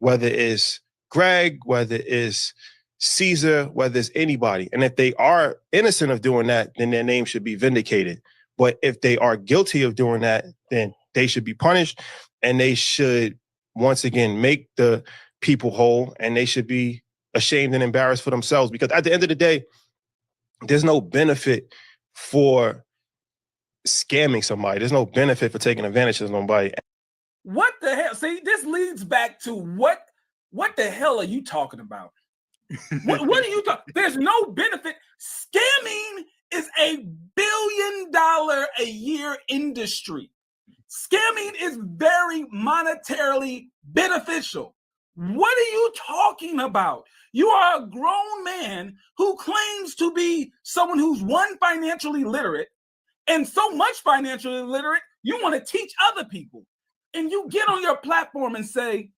whether it's Greg, whether it's Caesar, whether it's anybody. And if they are innocent of doing that, then their name should be vindicated. But if they are guilty of doing that, then they should be punished, and they should once again make the people whole, and they should be ashamed and embarrassed for themselves, because at the end of the day, there's no benefit for scamming somebody. There's no benefit for taking advantage of somebody. What the hell? See, this leads back to what the hell are you talking about? What are you talking? There's no benefit. Scamming is $1 billion a year industry. Scamming is very monetarily beneficial. What are you talking about? You are a grown man who claims to be someone who's financially literate, and so much financially literate, you want to teach other people. And you get on your platform and say,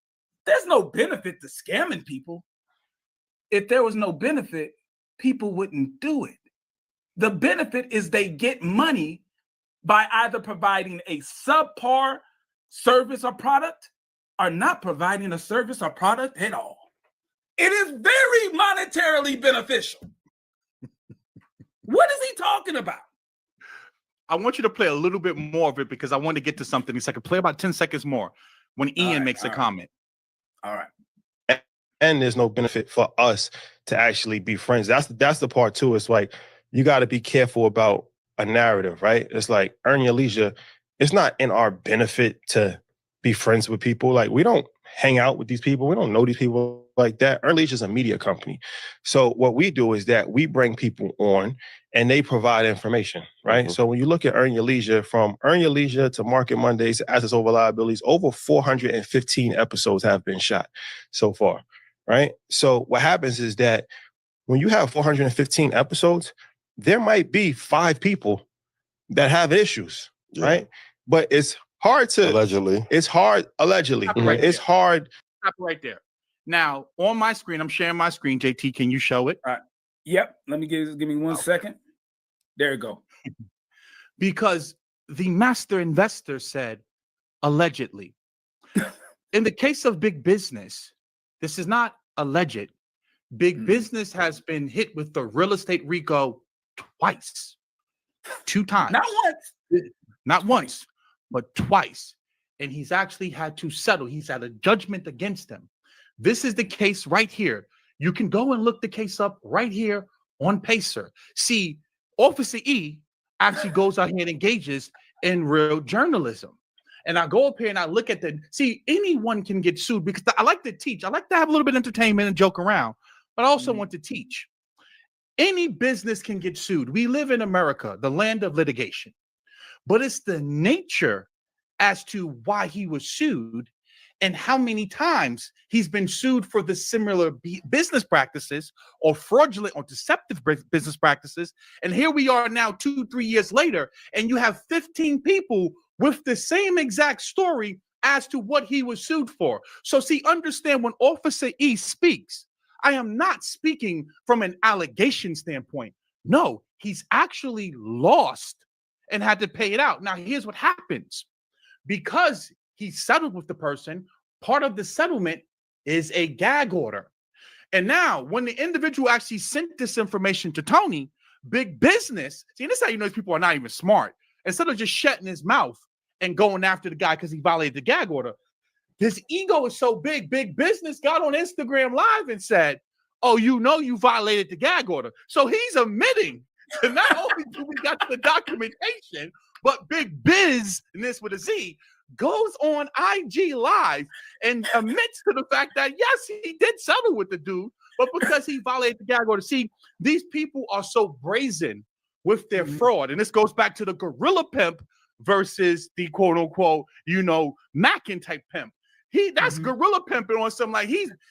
there's no benefit to scamming people. If there was no benefit, people wouldn't do it. The benefit is they get money by either providing a subpar service or product or not providing a service or product at all. It is very monetarily beneficial. What is he talking about? I want you to play a little bit more of it because I want to get to something in a second. Play about 10 seconds more when Ian makes a comment. All right. And there's no benefit for us to actually be friends. That's the part too. It's like, you got to be careful about a narrative, right? It's like Earn Your Leisure. It's not in our benefit to be friends with people. Like, we don't hang out with these people. We don't know these people like that. Earn Leisure is a media company. So what we do is that we bring people on and they provide information, right? Mm-hmm. So when you look at Earn Your Leisure, from Earn Your Leisure to Market Mondays to Assets Over Liabilities, over 415 episodes have been shot so far, right? So what happens is that when you have 415 episodes, there might be 5 people that have issues, right? But it's hard to allegedly. It's hard allegedly. Right, it's hard. Stop right there. Now on my screen, I'm sharing my screen. JT, can you show it? Yep. Let me give me 1 second. There you go. Because the master investor said allegedly. In the case of big business, this is not alleged. Big business has been hit with the real estate RICO twice, 2 times. Not once, but twice. And he's actually had to settle. He's had a judgment against him. This is the case right here. You can go and look the case up right here on Pacer. See, Officer E actually goes out here and engages in real journalism. And I go up here and I look at anyone can get sued because I like to teach. I like to have a little bit of entertainment and joke around, but I also want to teach. Any business can get sued. We live in America, the land of litigation. But it's the nature as to why he was sued and how many times he's been sued for the similar business practices or fraudulent or deceptive business practices. And here we are now 2-3 years later, and you have 15 people with the same exact story as to what he was sued for. So see, understand when Officer E speaks, I am not speaking from an allegation standpoint. No, he's actually lost and had to pay it out. Now, here's what happens. Because he settled with the person, part of the settlement is a gag order. And now, when the individual actually sent this information to Tony, big business, see, this is how you know these people are not even smart. Instead of just shutting his mouth and going after the guy because he violated the gag order, his ego is so big, big business got on Instagram Live and said, oh, you know you violated the gag order. So he's admitting to not only do we got the documentation, but big business with a Z goes on IG Live and admits to the fact that, yes, he did settle with the dude, but because he violated the gag order. See, these people are so brazen with their fraud. And this goes back to the gorilla pimp versus the quote unquote, Mackin type pimp. That's gorilla pimping on something like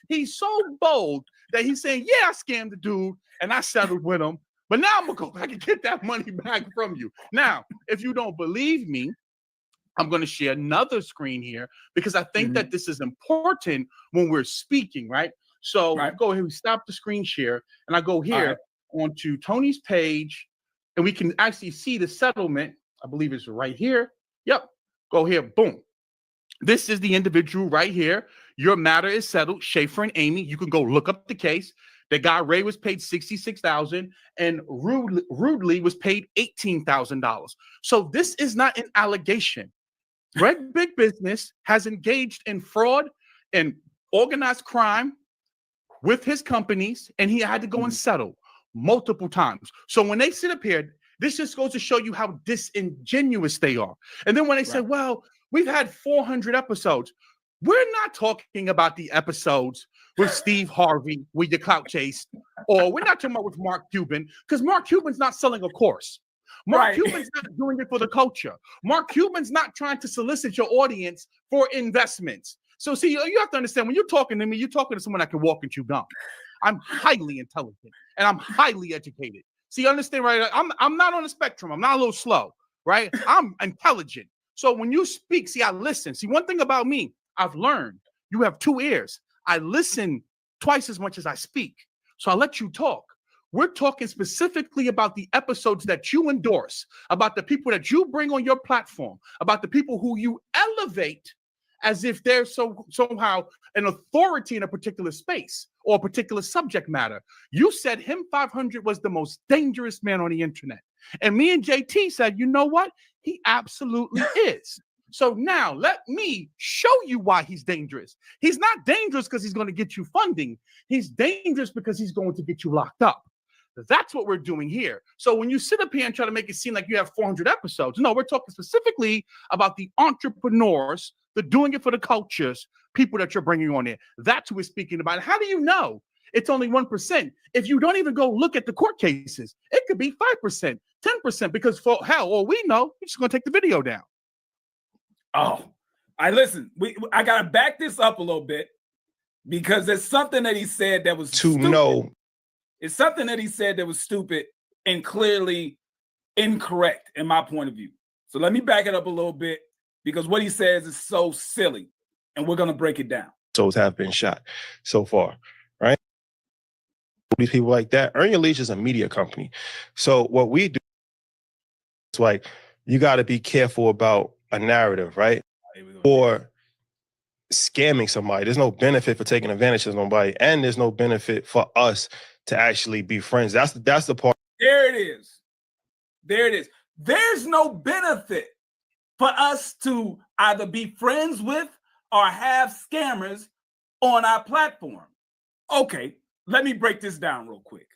he's so bold that he's saying, yeah, I scammed the dude and I settled with him, but now I'm gonna go back and get that money back from you. Now, if you don't believe me, I'm going to share another screen here because I think that this is important when we're speaking, right? So go ahead, we stop the screen share, and I go here onto Tony's page, and we can actually see the settlement. I believe it's right here. Yep. Go here. Boom. This is the individual right here. Your matter is settled. Schaefer and Amy. You can go look up the case. The guy Ray was paid $66,000, and Rudely was paid $18,000. So this is not an allegation. Red Big Business has engaged in fraud and organized crime with his companies, and he had to go and settle multiple times. So when they sit up here, this just goes to show you how disingenuous they are. And then when they say, well, we've had 400 episodes, we're not talking about the episodes with Steve Harvey, with your clout chase, or we're not talking about with Mark Cuban, because Mark Cuban's not selling a course. Mark Cuban's not doing it for the culture. Mark Cuban's not trying to solicit your audience for investments. So see, you have to understand, when you're talking to me, you're talking to someone that can walk and chew gum. I'm highly intelligent and I'm highly educated. See, you understand, right? I'm not on the spectrum. I'm not a little slow, right? I'm intelligent. So when you speak, see, I listen. See, one thing about me, I've learned, you have two ears. I listen twice as much as I speak. So I let you talk. We're talking specifically about the episodes that you endorse, about the people that you bring on your platform, about the people who you elevate as if they're somehow an authority in a particular space or a particular subject matter. You said him 500 was the most dangerous man on the internet. And me and JT said, you know what? He absolutely is. So now let me show you why he's dangerous. He's not dangerous because he's going to get you funding. He's dangerous because he's going to get you locked up. That's what we're doing here. So when you sit up here and try to make it seem like you have 400 episodes, no, we're talking specifically about the entrepreneurs, the doing it for the cultures, people that you're bringing on there. That's who we're speaking about. How do you know it's only 1%? If you don't even go look at the court cases, it could be 5%, 10%, because for hell, all we know, you're just going to take the video down. Oh, listen, I got to back this up a little bit because there's something that he said that was stupid. It's something that he said that was stupid and clearly incorrect in my point of view. So let me back it up a little bit because what he says is so silly, and we're going to break it down. Souls have been shot so far, right? These people like that. Earn Your Leash is a media company. So what we do is like, you got to be careful about a narrative, right? Or scamming somebody. There's no benefit for taking advantage of somebody, and there's no benefit for us to actually be friends. That's the part. There it is. There it is. There's no benefit for us to either be friends with or have scammers on our platform. Okay, let me break this down real quick.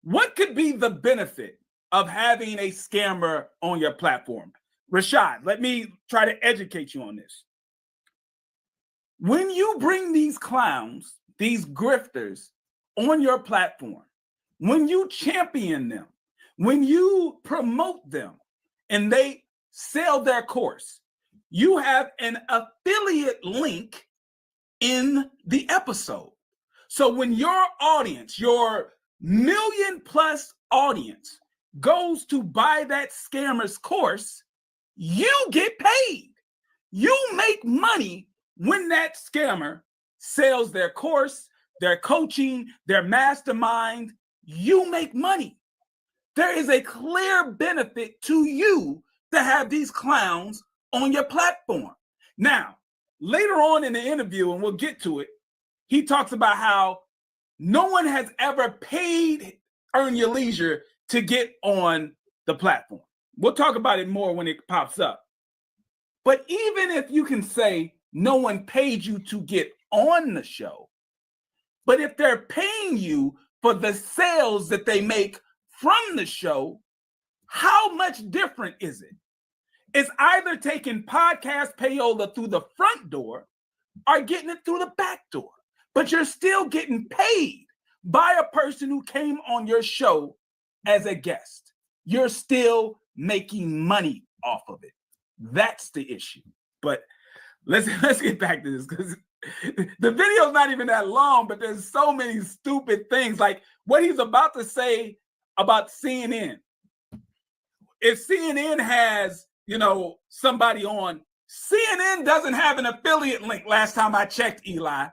What could be the benefit of having a scammer on your platform? Rashad, let me try to educate you on this. When you bring these clowns, these grifters on your platform, when you champion them, when you promote them, and they sell their course, you have an affiliate link in the episode. So when your audience, your million-plus audience, goes to buy that scammer's course, you get paid. You make money when that scammer sells their course, their coaching, their mastermind. You make money. There is a clear benefit to you to have these clowns on your platform. Now, later on in the interview, and we'll get to it, he talks about how no one has ever paid Earn Your Leisure to get on the platform. We'll talk about it more when it pops up. But even if you can say no one paid you to get on the show, but if they're paying you for the sales that they make from the show, how much different is it? It's either taking podcast payola through the front door or getting it through the back door, but you're still getting paid by a person who came on your show as a guest. You're still making money off of it. That's the issue. But let's get back to this, because the video's not even that long, but there's so many stupid things, like what he's about to say about CNN. If CNN has, somebody on, CNN doesn't have an affiliate link last time I checked, Eli.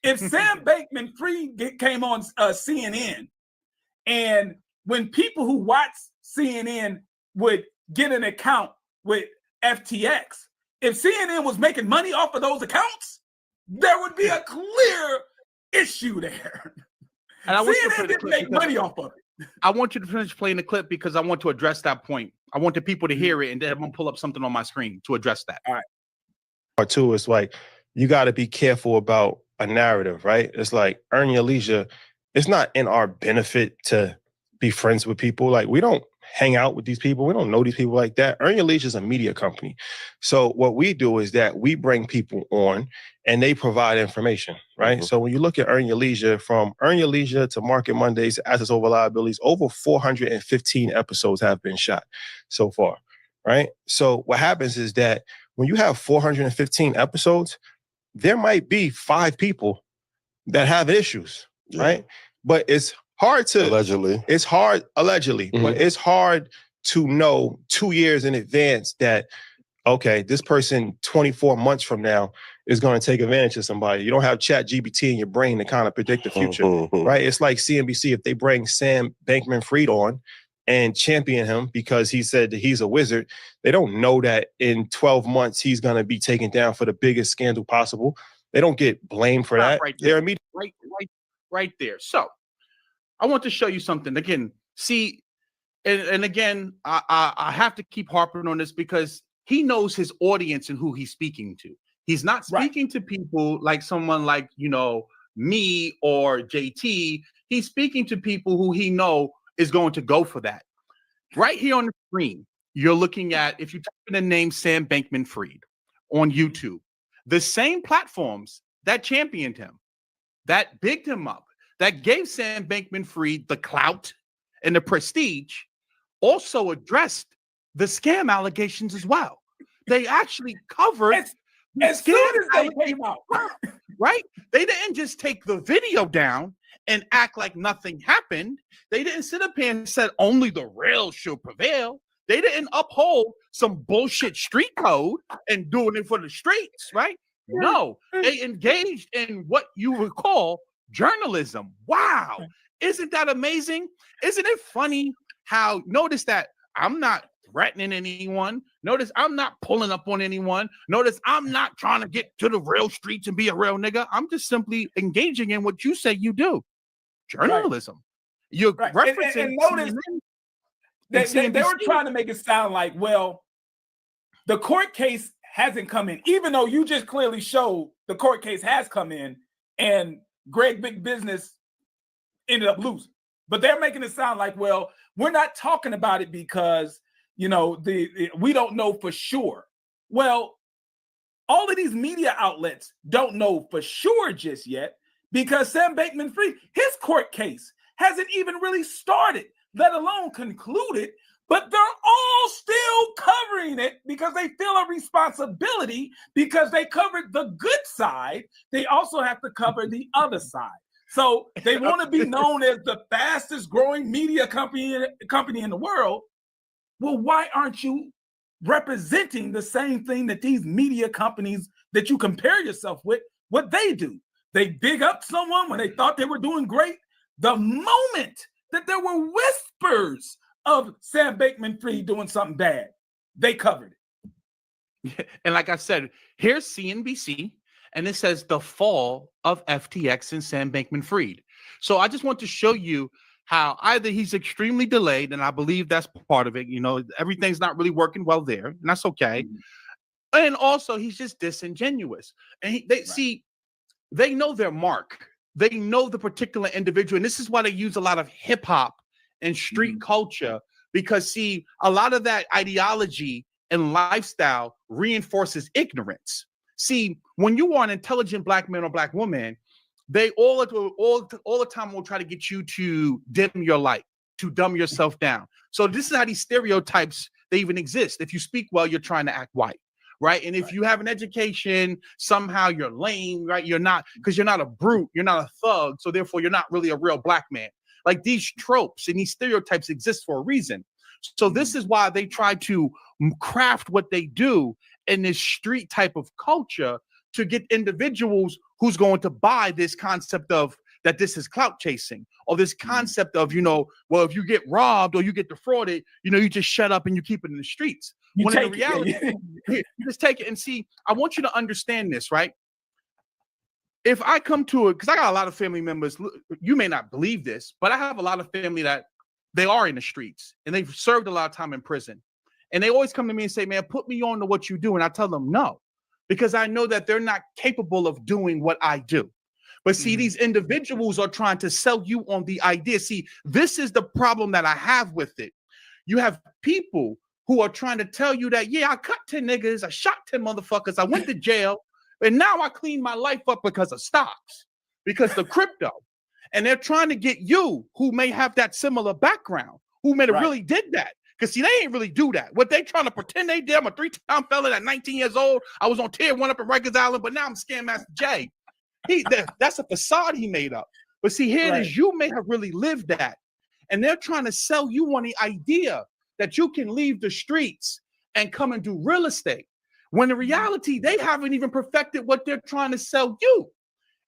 If Sam Bankman-Fried came on CNN, and when people who watch CNN would get an account with FTX, if CNN was making money off of those accounts, there would be a clear issue there. And CNN didn't make money off of it. I want you to finish playing the clip because I want to address that point. I want the people to hear it, and then I'm going to pull up something on my screen to address that. All right. Part two is like, you got to be careful about a narrative, right? It's like Earn Your Leisure. It's not in our benefit to be friends with people. Like, we don't hang out with these people. We don't know these people like that. Earn Your Leisure is a media company. So what we do is that we bring people on and they provide information, right? Mm-hmm. So when you look at Earn Your Leisure, from Earn Your Leisure to Market Mondays, Assets Over Liabilities, over 415 episodes have been shot so far, right? So what happens is that when you have 415 episodes, there might be 5 people that have issues, right? But it's hard to allegedly. It's hard allegedly, but it's hard to know 2 years in advance that, okay, this person 24 months from now is going to take advantage of somebody. You don't have ChatGPT in your brain to kind of predict the future, right? It's like CNBC, if they bring Sam Bankman-Fried on and champion him because he said that he's a wizard, they don't know that in 12 months he's going to be taken down for the biggest scandal possible. They don't get blamed for that. Right They're there. immediately Right there. So I want to show you something. Again, see, and again, I have to keep harping on this because he knows his audience and who he's speaking to. He's not speaking to people like someone like, me or JT. He's speaking to people who he know is going to go for that. Right here on the screen, you're looking at, if you type in the name Sam Bankman-Fried on YouTube, the same platforms that championed him, that bigged him up, that gave Sam Bankman-Fried the clout and the prestige, also addressed the scam allegations as well. They actually covered as soon as they came out, right? They didn't just take the video down and act like nothing happened. They didn't sit up here and said only the real shall prevail. They didn't uphold some bullshit street code and doing it for the streets, right? No, they engaged in what you would call journalism. Wow. Isn't that amazing? Isn't it funny how, notice that I'm not threatening anyone. Notice I'm not pulling up on anyone. Notice I'm not trying to get to the real streets and be a real nigga. I'm just simply engaging in what you say you do. Journalism. You're referencing. And notice they were trying to make it sound like, well, the court case hasn't come in, even though you just clearly showed the court case has come in and Greg Big Business ended up losing. But they're making it sound like, well, we're not talking about it because, we don't know for sure. Well, all of these media outlets don't know for sure just yet because Sam Bankman-Fried, his court case hasn't even really started, let alone concluded, but they're all still covering it because they feel a responsibility because they covered the good side. They also have to cover the other side. So they want to be known as the fastest growing media company in the world. Well, why aren't you representing the same thing that these media companies that you compare yourself with, what they do? They big up someone when they thought they were doing great. The moment that there were whispers of Sam Bankman-Fried doing something bad, they covered it. And like I said, here's CNBC and it says the fall of FTX and Sam Bankman-Fried. So I just want to show you how either he's extremely delayed, and I believe that's part of it. You know, everything's not really working well there, and that's okay. And also, he's just disingenuous. And see, they know their mark. They know the particular individual, and this is why they use a lot of hip hop and street culture, because see, a lot of that ideology and lifestyle reinforces ignorance. See, when you are an intelligent black man or black woman, they all the time will try to get you to dim your light, to dumb yourself down. So this is how these stereotypes, they even exist. If you speak well, you're trying to act white, right? And if you have an education, somehow you're lame, right? You're not, because you're not a brute, you're not a thug, so therefore you're not really a real black man. Like these tropes and these stereotypes exist for a reason. So this is why they try to craft what they do in this street type of culture to get individuals who's going to buy this concept of that this is clout chasing, or this concept of, you know, well, if you get robbed or you get defrauded, you know, you just shut up and you keep it in the streets. When in reality, you just take it. And see, I want you to understand this, right? If I come to it, because I got a lot of family members, you may not believe this, but I have a lot of family that they are in the streets and they've served a lot of time in prison. And they always come to me and say, man, put me on to what you do. And I tell them no, because I know that they're not capable of doing what I do. But see, these individuals are trying to sell you on the idea. See, this is the problem that I have with it. You have people who are trying to tell you that, yeah, I cut 10 niggas, I shot 10 motherfuckers, I went to jail, and now I clean my life up because of stocks, because the crypto. And they're trying to get you, who may have that similar background, who may have really did that. Because see, they ain't really do that. What they trying to pretend they did, I'm a 3-time felon at 19 years old. I was on tier 1 up in Rikers Island, but now I'm Scam Master Jay. That's a facade he made up. But see, here it is, you may have really lived that. And they're trying to sell you on the idea that you can leave the streets and come and do real estate. When in reality, they haven't even perfected what they're trying to sell you.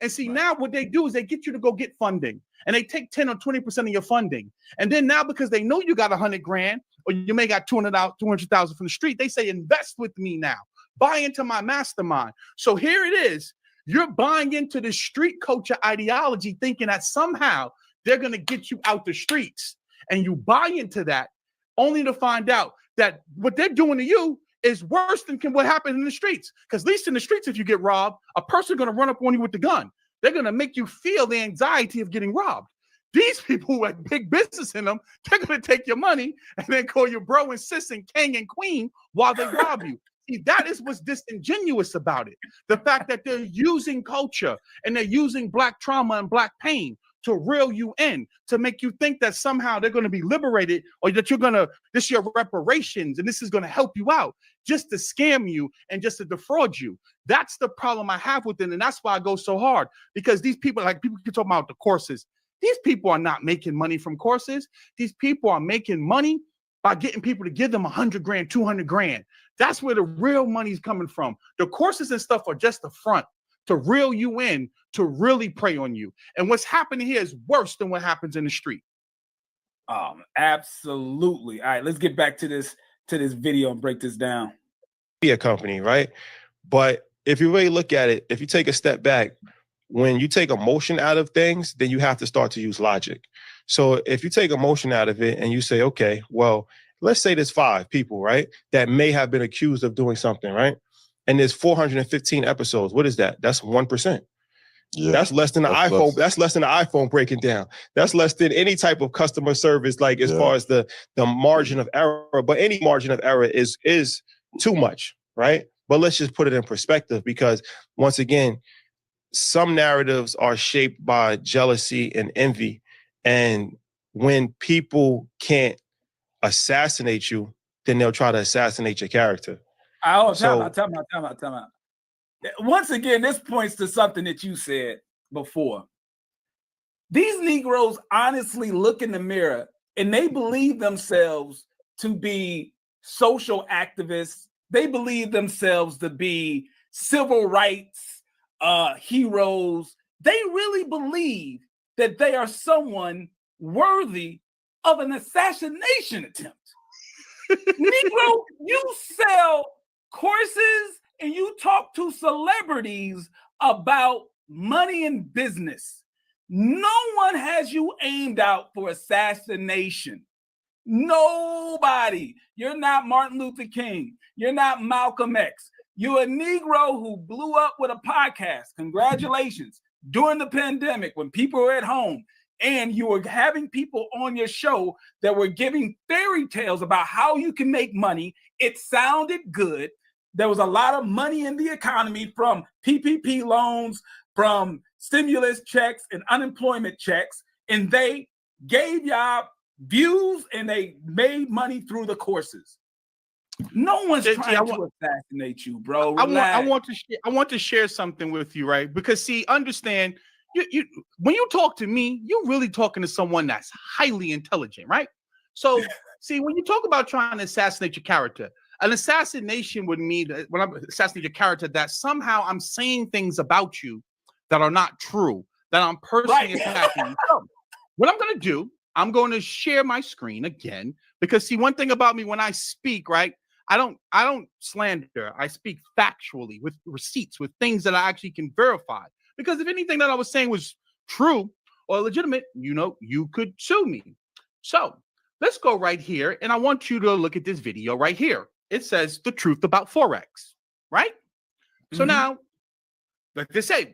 And see, now what they do is they get you to go get funding, and they take 10 or 20% of your funding. And then now, because they know you got 100 grand, or you may got 200,000 from the street, they say, invest with me now, buy into my mastermind. So here it is. You're buying into the street culture ideology, thinking that somehow they're going to get you out the streets, and you buy into that only to find out that what they're doing to you is worse than what happened in the streets. Because at least in the streets, if you get robbed, a person going to run up on you with the gun. They're going to make you feel the anxiety of getting robbed. These people who have big business in them, they're going to take your money and then call you bro and sis and king and queen while they rob you. See, that is what's disingenuous about it. The fact that they're using culture and they're using black trauma and black pain to reel you in, to make you think that somehow they're going to be liberated, or that this is your reparations and this is going to help you out, just to scam you and just to defraud you. That's the problem I have with it. And that's why I go so hard, because these people, like people keep talking about the courses. These people are not making money from courses. These people are making money by getting people to give them 100 grand, 200 grand. That's where the real money's coming from. The courses and stuff are just the front to reel you in, to really prey on you. And what's happening here is worse than what happens in the street. Absolutely. All right, let's get back to this video and break this down. Be a company, right? But if you really look at it, if you take a step back, when you take emotion out of things, then you have to start to use logic. So if you take emotion out of it and you say, okay, well, let's say there's 5 people, right, that may have been accused of doing something, right? And there's 415 episodes. What is that? That's 1%. Yeah, that's less than the iPhone. That's less than the iPhone breaking down. That's less than any type of customer service, like as far as the margin of error. But any margin of error is too much, right? But let's just put it in perspective, because once again, some narratives are shaped by jealousy and envy. And when people can't assassinate you, then they'll try to assassinate your character. Time out. Once again, this points to something that you said before. These Negroes honestly look in the mirror and they believe themselves to be social activists. They believe themselves to be civil rights heroes. They really believe that they are someone worthy of an assassination attempt. Negro, you sell courses and you talk to celebrities about money in business. No one has you aimed out for assassination. Nobody. You're not Martin Luther King. You're not Malcolm X. You're a Negro who blew up with a podcast. Congratulations. During the pandemic, when people were at home, and you were having people on your show that were giving fairy tales about how you can make money. It sounded good. There was a lot of money in the economy from PPP loans, from stimulus checks and unemployment checks, and they gave y'all views and they made money through the courses. No one's trying to assassinate you, bro. I want to share something with you, right? Because see, understand, you when you talk to me, you're really talking to someone that's highly intelligent, right? So see, when you talk about trying to assassinate your character, an assassination would mean that when I assassinate your character, that somehow I'm saying things about you that are not true, that I'm personally attacking you. So, what I'm going to do, I'm going to share my screen again, because see, one thing about me when I speak, right? I don't slander. I speak factually with receipts, with things that I actually can verify. Because if anything that I was saying was true or legitimate, you could sue me. So let's go right here. And I want you to look at this video right here. It says the truth about Forex, right? So now, like they say,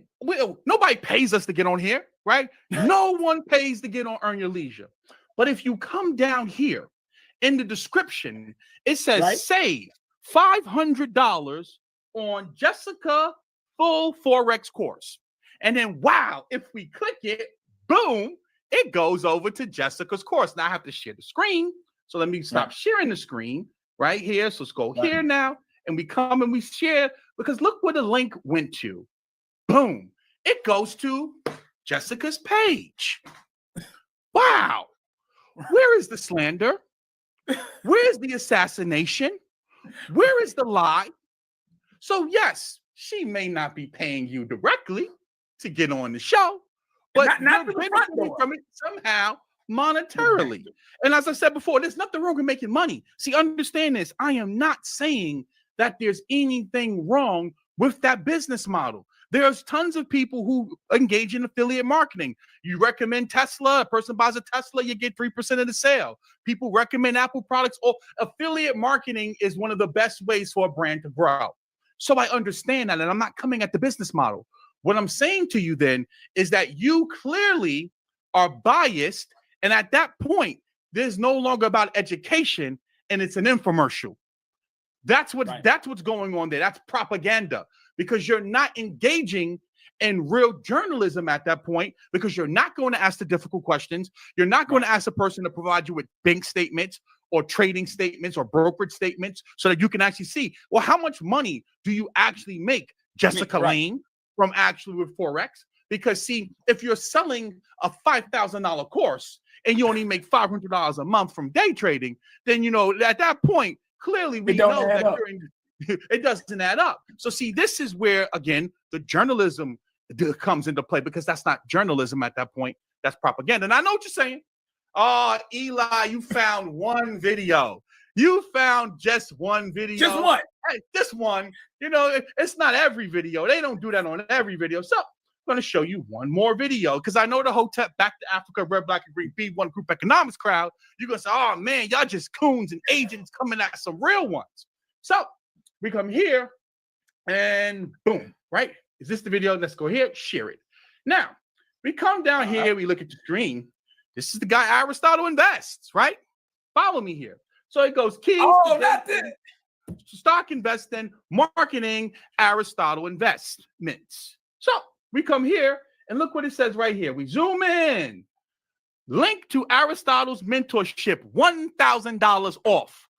nobody pays us to get on here, right? No one pays to get on Earn Your Leisure. But if you come down here in the description, it says save $500 on Jessica full Forex course. And then, wow, if we click it, boom, it goes over to Jessica's course. Now I have to share the screen. So let me stop sharing the screen right here. So let's go here now. And we come and we share, because look where the link went to. Boom. It goes to Jessica's page. Wow. Where is the slander? Where is the assassination? Where is the lie? So yes, she may not be paying you directly to get on the show, but not benefiting from it somehow monetarily. And as I said before, there's nothing wrong with making money. See, understand this. I am not saying that there's anything wrong with that business model. There's tons of people who engage in affiliate marketing. You recommend Tesla, a person buys a Tesla, you get 3% of the sale. People recommend Apple products. Or affiliate marketing is one of the best ways for a brand to grow. So I understand that, and I'm not coming at the business model. What I'm saying to you then is that you clearly are biased, and at that point, there's no longer about education, and it's an infomercial. That's what's going on there. That's propaganda, because you're not engaging in real journalism at that point, because you're not going to ask the difficult questions. You're not going to ask a person to provide you with bank statements or trading statements or brokerage statements so that you can actually see, well, how much money do you actually make, Jessica Lane, from actually with Forex? Because see, if you're selling a $5,000 course and you only make $500 a month from day trading, then, at that point, clearly we know that it doesn't add up. So see, this is where, again, the journalism comes into play, because that's not journalism at that point. That's propaganda. And I know what you're saying. Oh, Eli, you found one video. You found just one video. Just one. Hey, this one, it's not every video. They don't do that on every video. So I'm going to show you one more video, because I know the Hotep Back to Africa, Red, Black, and Green B1 Group Economics crowd. You're going to say, oh, man, y'all just coons and agents coming at some real ones. So we come here and boom, right? Is this the video? Let's go here, share it. Now, we come down here, we look at the screen. This is the guy Aristotle Invests, right? Follow me here. So it goes keys. Oh, that's it. Stock investing, marketing, Aristotle Investments. So we come here and look what it says right here. We zoom in. Link to Aristotle's mentorship, $1,000 off.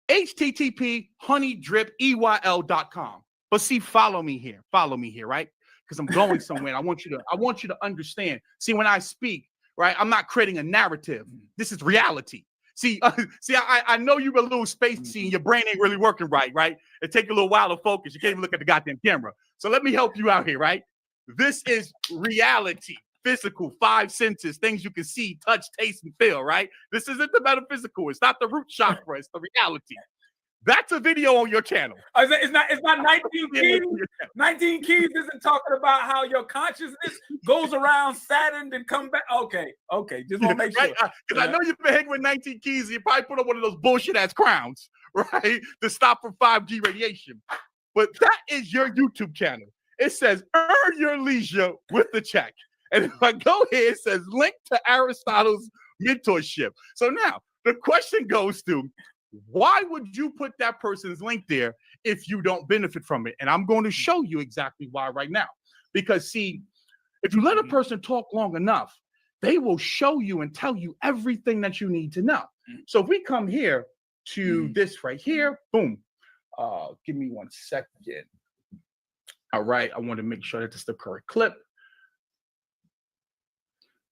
HTTP honeydripeyl.com. But see, follow me here, right? Because I'm going somewhere. I want you to understand. See, when I speak, right, I'm not creating a narrative. This is reality. See, I know you're a little spacey and your brain ain't really working right? It takes a little while to focus. You can't even look at the goddamn camera. So let me help you out here, right? This is reality, physical, 5 senses, things you can see, touch, taste, and feel, right? This isn't the metaphysical. It's not the root chakra. It's the reality. That's a video on your channel. It's not 19 keys. 19 keys isn't talking about how your consciousness goes around Saturn and come back. Okay. Just want to make sure. Because I know you've been hanging with 19 keys. You probably put on one of those bullshit ass crowns, right? To stop from 5G radiation. But that is your YouTube channel. It says earn your leisure with the check. And if I go here, it says link to Aristotle's mentorship. So now the question goes to, why would you put that person's link there if you don't benefit from it? And I'm going to show you exactly why right now. Because see, if you let a person talk long enough, they will show you and tell you everything that you need to know. So if we come here to this right here, boom. Give me 1 second. All right, I want to make sure that this is the correct clip.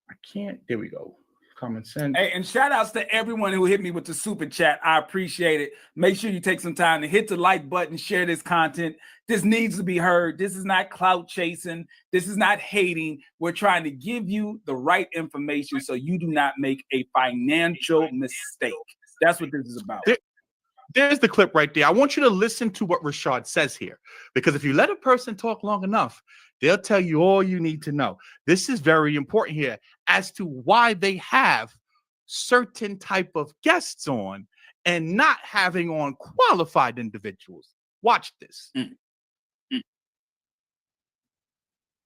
I can't. There we go. Common sense. Hey, and shout outs to everyone who hit me with the super chat. I appreciate it. Make sure you take some time to hit the like button, share this content. This needs to be heard. This is not clout chasing. This is not hating. We're trying to give you the right information so you do not make a financial mistake. That's what this is about. There's the clip right there. I want you to listen to what Rashad says here, because if you let a person talk long enough, they'll tell you all you need to know. This is very important here as to why they have certain type of guests on and not having on qualified individuals. Watch this.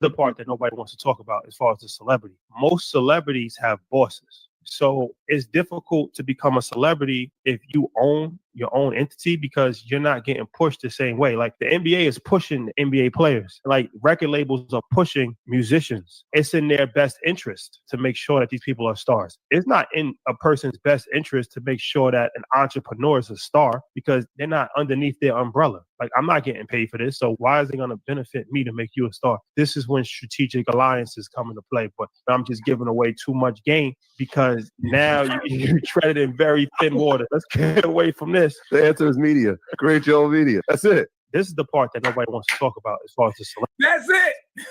The part that nobody wants to talk about as far as the celebrity. Most celebrities have bosses. So it's difficult to become a celebrity if you own your own entity, because you're not getting pushed the same way. Like the NBA is pushing the NBA players. Like record labels are pushing musicians. It's in their best interest to make sure that these people are stars. It's not in a person's best interest to make sure that an entrepreneur is a star, because they're not underneath their umbrella. Like, I'm not getting paid for this, so why is it going to benefit me to make you a star? This is when strategic alliances come into play. But I'm just giving away too much game, because now you tread in very thin water. Let's get away from this. The answer is media. Create your own media. That's it. This is the part that nobody wants to talk about as far as the celebrity. That's it.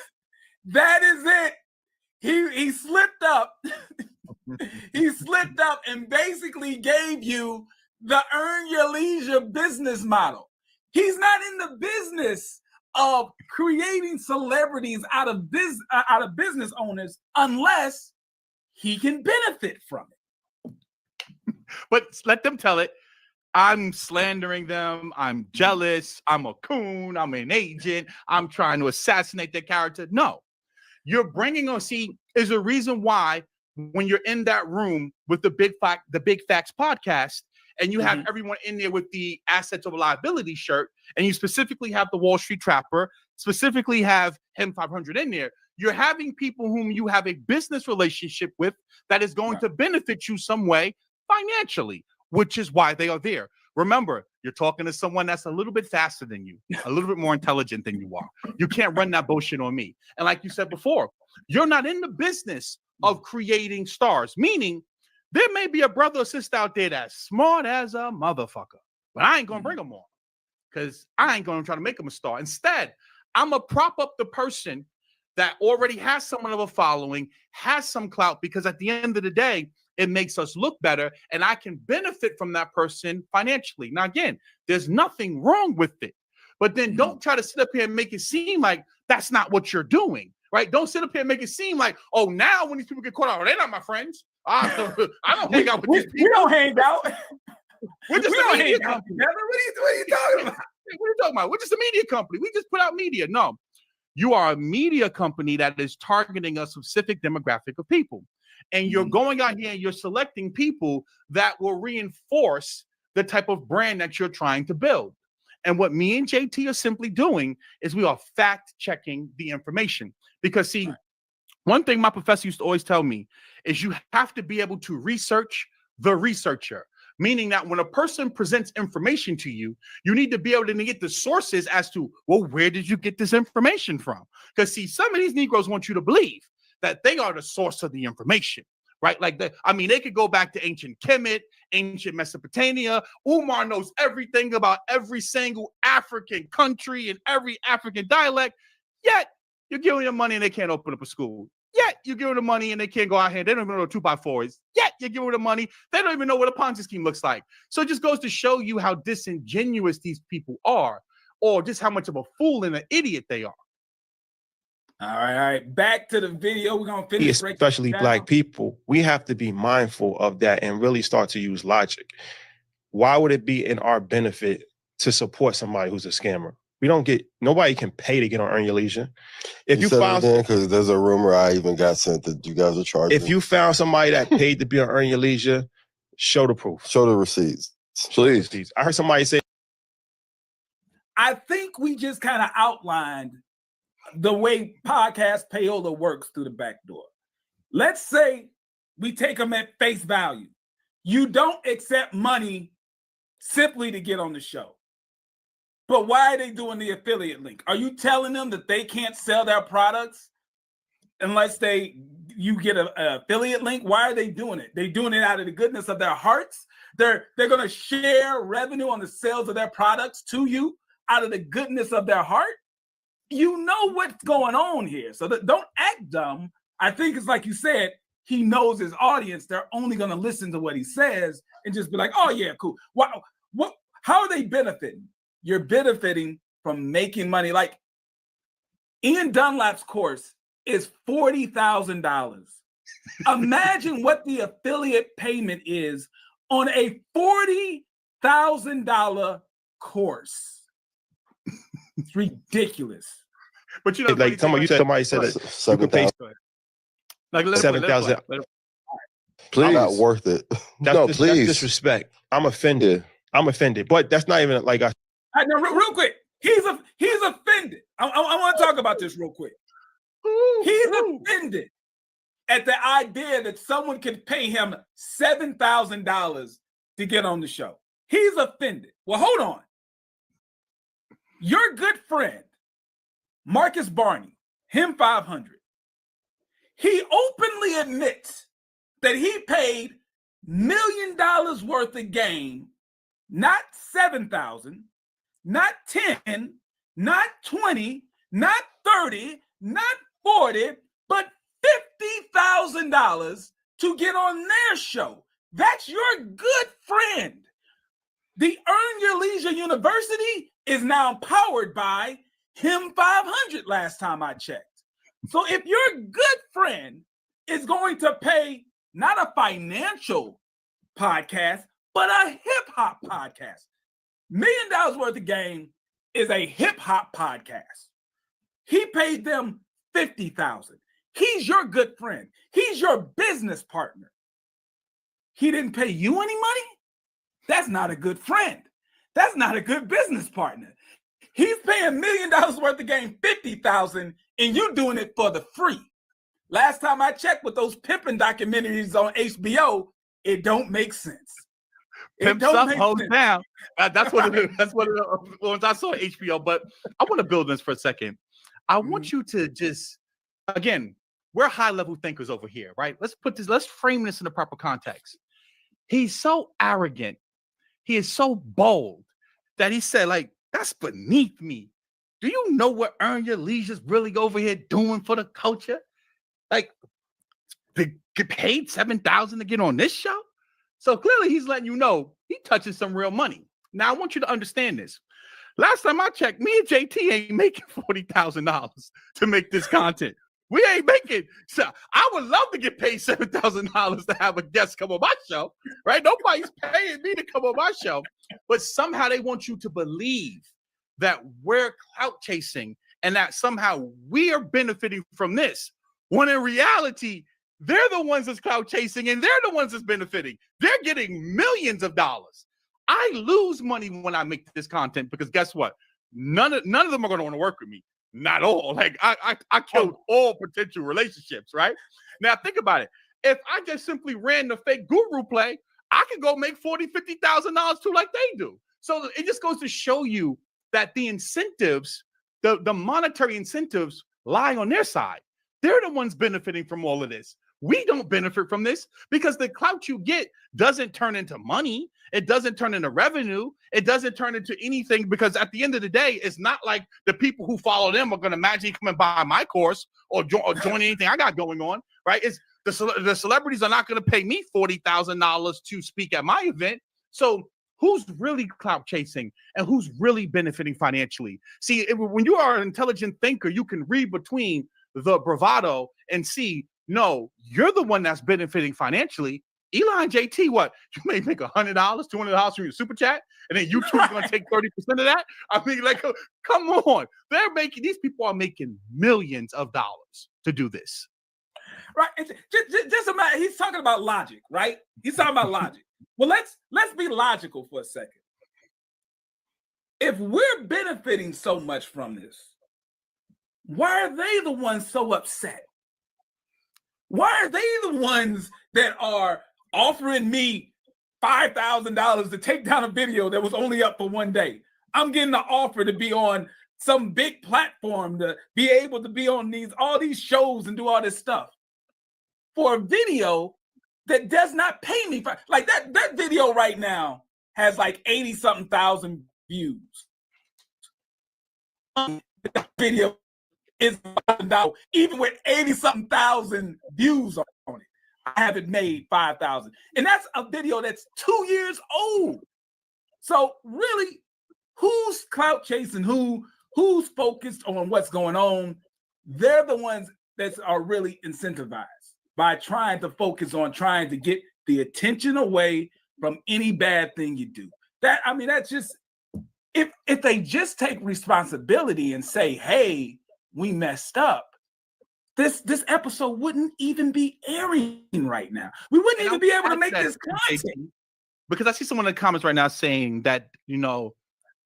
That is it. He slipped up. He slipped up and basically gave you the earn your leisure business model. He's not in the business of creating celebrities out of business owners unless he can benefit from it. But let them tell it. I'm slandering them. I'm jealous. I'm a coon. I'm an agent. I'm trying to assassinate their character. No, you're bringing on. See, is a reason why when you're in that room with the Big Facts podcast, and you have everyone in there with the assets of a liability shirt, and you specifically have the Wall Street Trapper, specifically have him 500 in there. You're having people whom you have a business relationship with that is going to benefit you some way financially, which is why they are there. Remember, you're talking to someone that's a little bit faster than you, a little bit more intelligent than you are. You can't run that bullshit on me. And like you said before, you're not in the business of creating stars, meaning there may be a brother or sister out there that's smart as a motherfucker, but I ain't going to bring them on because I ain't going to try to make them a star. Instead, I'm going to prop up the person that already has someone of a following, has some clout, because at the end of the day, it makes us look better, and I can benefit from that person financially. Now, again, there's nothing wrong with it, but then don't try to sit up here and make it seem like that's not what you're doing, right? Don't sit up here and make it seem like, oh, now when these people get caught out, they're not my friends. I don't hang out with these people. We don't hang out. We're just a media company. What are you talking about? What are you talking about? We're just a media company. We just put out media. No, you are a media company that is targeting a specific demographic of people. And you're going out here and you're selecting people that will reinforce the type of brand that you're trying to build. And what me and JT are simply doing is we are fact checking the information. Because see, one thing my professor used to always tell me is you have to be able to research the researcher. Meaning that when a person presents information to you, you need to be able to get the sources as to, well, where did you get this information from? Because see, some of these Negroes want you to believe that they are the source of the information, right? Like they could go back to ancient Kemet, ancient Mesopotamia. Umar knows everything about every single African country and every African dialect, yet you're giving them money and they can't open up a school. Yet you give them the money and they can't go out here. They don't even know what a 2x4 is. Yet you give them the money. They don't even know what a Ponzi scheme looks like. So it just goes to show you how disingenuous these people are, or just how much of a fool and an idiot they are. All right. Back to the video. We're gonna finish. Especially black people, we have to be mindful of that and really start to use logic. Why would it be in our benefit to support somebody who's a scammer? Nobody can pay to get on Earn Your Leisure. If you found, because there's a rumor I even got sent that you guys are charging. if you found somebody that paid to be on Earn Your Leisure, show the proof. Show the receipts, please. I heard somebody say, I think we just kind of outlined the way podcast payola works through the back door. Let's say we take them at face value. You don't accept money simply to get on the show. But why are they doing the affiliate link? Are you telling them that they can't sell their products unless you get an affiliate link? Why are they doing it? They're doing it out of the goodness of their hearts. They're going to share revenue on the sales of their products to you out of the goodness of their heart. You know what's going on here. So don't act dumb. I think it's like you said, he knows his audience. They're only going to listen to what he says and just be like, oh, yeah, cool. Wow. How are they benefiting? You're benefiting from making money. Like Ian Dunlap's course is $40,000. Imagine what the affiliate payment is on a $40,000 course. It's ridiculous. But you know, like somebody said that you could pay like $7,000. Please, not worth it. That's disrespect. I'm offended. I'm offended. But that's not even like No, real quick. He's offended. I want to talk about this real quick. He's offended at the idea that someone could pay him $7,000 to get on the show. He's offended. Well, hold on. Your good friend, Marcus Barney, him 500. He openly admits that he paid $1 million worth of game, not 7,000, not 10, not 20, not 30, not 40, but $50,000 to get on their show. That's your good friend. The Earn Your Leisure University is now powered by him 500 last time I checked. So if your good friend is going to pay not a financial podcast, but a hip hop podcast, $1 million worth of game is a hip hop podcast. He paid them $50,000. He's your good friend. He's your business partner. He didn't pay you any money? That's not a good friend. That's not a good business partner. He's paying $1 million worth of game, $50,000, and you doing it for the free. Last time I checked with those pimping documentaries on HBO, it don't make sense. Pimps up, hold down. That's what it is. That's what it was. I saw HBO, but I want to build this for a second. I want you to just, again, we're high-level thinkers over here, right? Let's frame this in the proper context. He's so arrogant. He is so bold that he said, like, that's beneath me. Do you know what Earn Your Leisure's really over here doing for the culture? Like, they get paid $7,000 to get on this show? So clearly he's letting you know he touching some real money. Now, I want you to understand this. Last time I checked, me and JT ain't making $40,000 to make this content. We ain't making. So I would love to get paid $7,000 to have a guest come on my show, right? Nobody's paying me to come on my show, but somehow they want you to believe that we're clout chasing and that somehow we are benefiting from this. When in reality, they're the ones that's clout chasing and they're the ones that's benefiting. They're getting millions of dollars. I lose money when I make this content because guess what? None of them are going to want to work with me. Not all. Like I killed all potential relationships, right? Now think about it. If I just simply ran the fake guru play, I could go make $40,000, $50,000 too, like they do. So it just goes to show you that the incentives, the monetary incentives lie on their side. They're the ones benefiting from all of this. We don't benefit from this because the clout you get doesn't turn into money. It doesn't turn into revenue. It doesn't turn into anything because at the end of the day, it's not like the people who follow them are going to magically come and buy my course or join anything I got going on, right? It's the celebrities are not going to pay me $40,000 to speak at my event. So who's really clout chasing and who's really benefiting financially? See, when you are an intelligent thinker, you can read between the bravado and see, no, you're the one that's benefiting financially. Eli and JT, what? You may make $100, $200 from your super chat, and then YouTube is going to take 30% of that? I mean, like, come on. These people are making millions of dollars to do this. Right. Just imagine, he's talking about logic, right? He's talking about logic. Well, let's be logical for a second. If we're benefiting so much from this, why are they the ones so upset? Why are they the ones that are offering me $5,000 to take down a video that was only up for one day? I'm getting the offer to be on some big platform, to be able to be on all these shows and do all this stuff for a video that does not pay me. Like that video right now has like 80-something thousand views. That video is $5,000, even with 80-something thousand views on it. I haven't made 5,000, and that's a video that's 2 years old. So really, who's clout chasing? Who's focused on what's going on? They're the ones that are really incentivized by trying to focus on trying to get the attention away from any bad thing you do. That's just, if they just take responsibility and say, hey, we messed up, this episode wouldn't even be airing right now. We wouldn't even be able to make this content. Because I see someone in the comments right now saying that,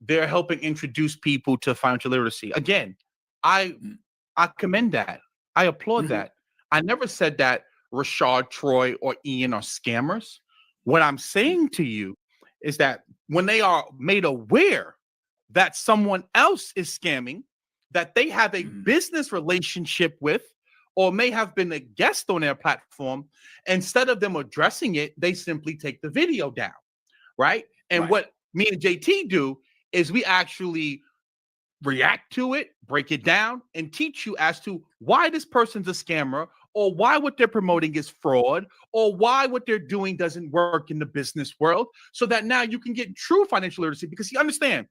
they're helping introduce people to financial literacy. Again, I commend that. I applaud that. I never said that Rashad, Troy, or Ian are scammers. What I'm saying to you is that when they are made aware that someone else is scamming, that they have a business relationship with, or may have been a guest on their platform, instead of them addressing it, they simply take the video down, right? And what me and JT do is we actually react to it, break it down, and teach you as to why this person's a scammer, or why what they're promoting is fraud, or why what they're doing doesn't work in the business world, so that now you can get true financial literacy. Because you understand,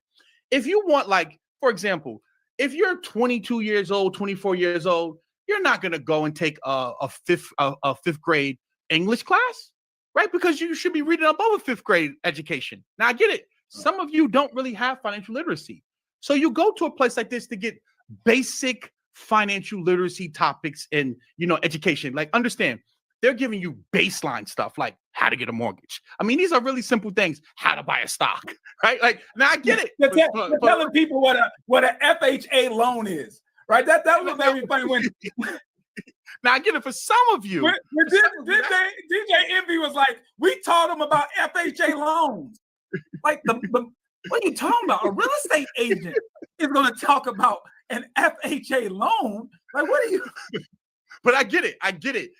if you want, like, for example, if you're 22 years old, 24 years old, you're not going to go and take a fifth grade English class, right? Because you should be reading above a fifth grade education. Now, I get it. Some of you don't really have financial literacy. So you go to a place like this to get basic financial literacy topics and, education. Like, understand, they're giving you baseline stuff like how to get a mortgage. I mean, these are really simple things. How to buy a stock, right? Like, now I get it. They're telling people what a FHA loan is, right? That was very funny when. Now I get it for some of you. DJ Envy was like, we taught them about FHA loans. Like, what are you talking about? A real estate agent is going to talk about an FHA loan. Like, what are you? But I get it.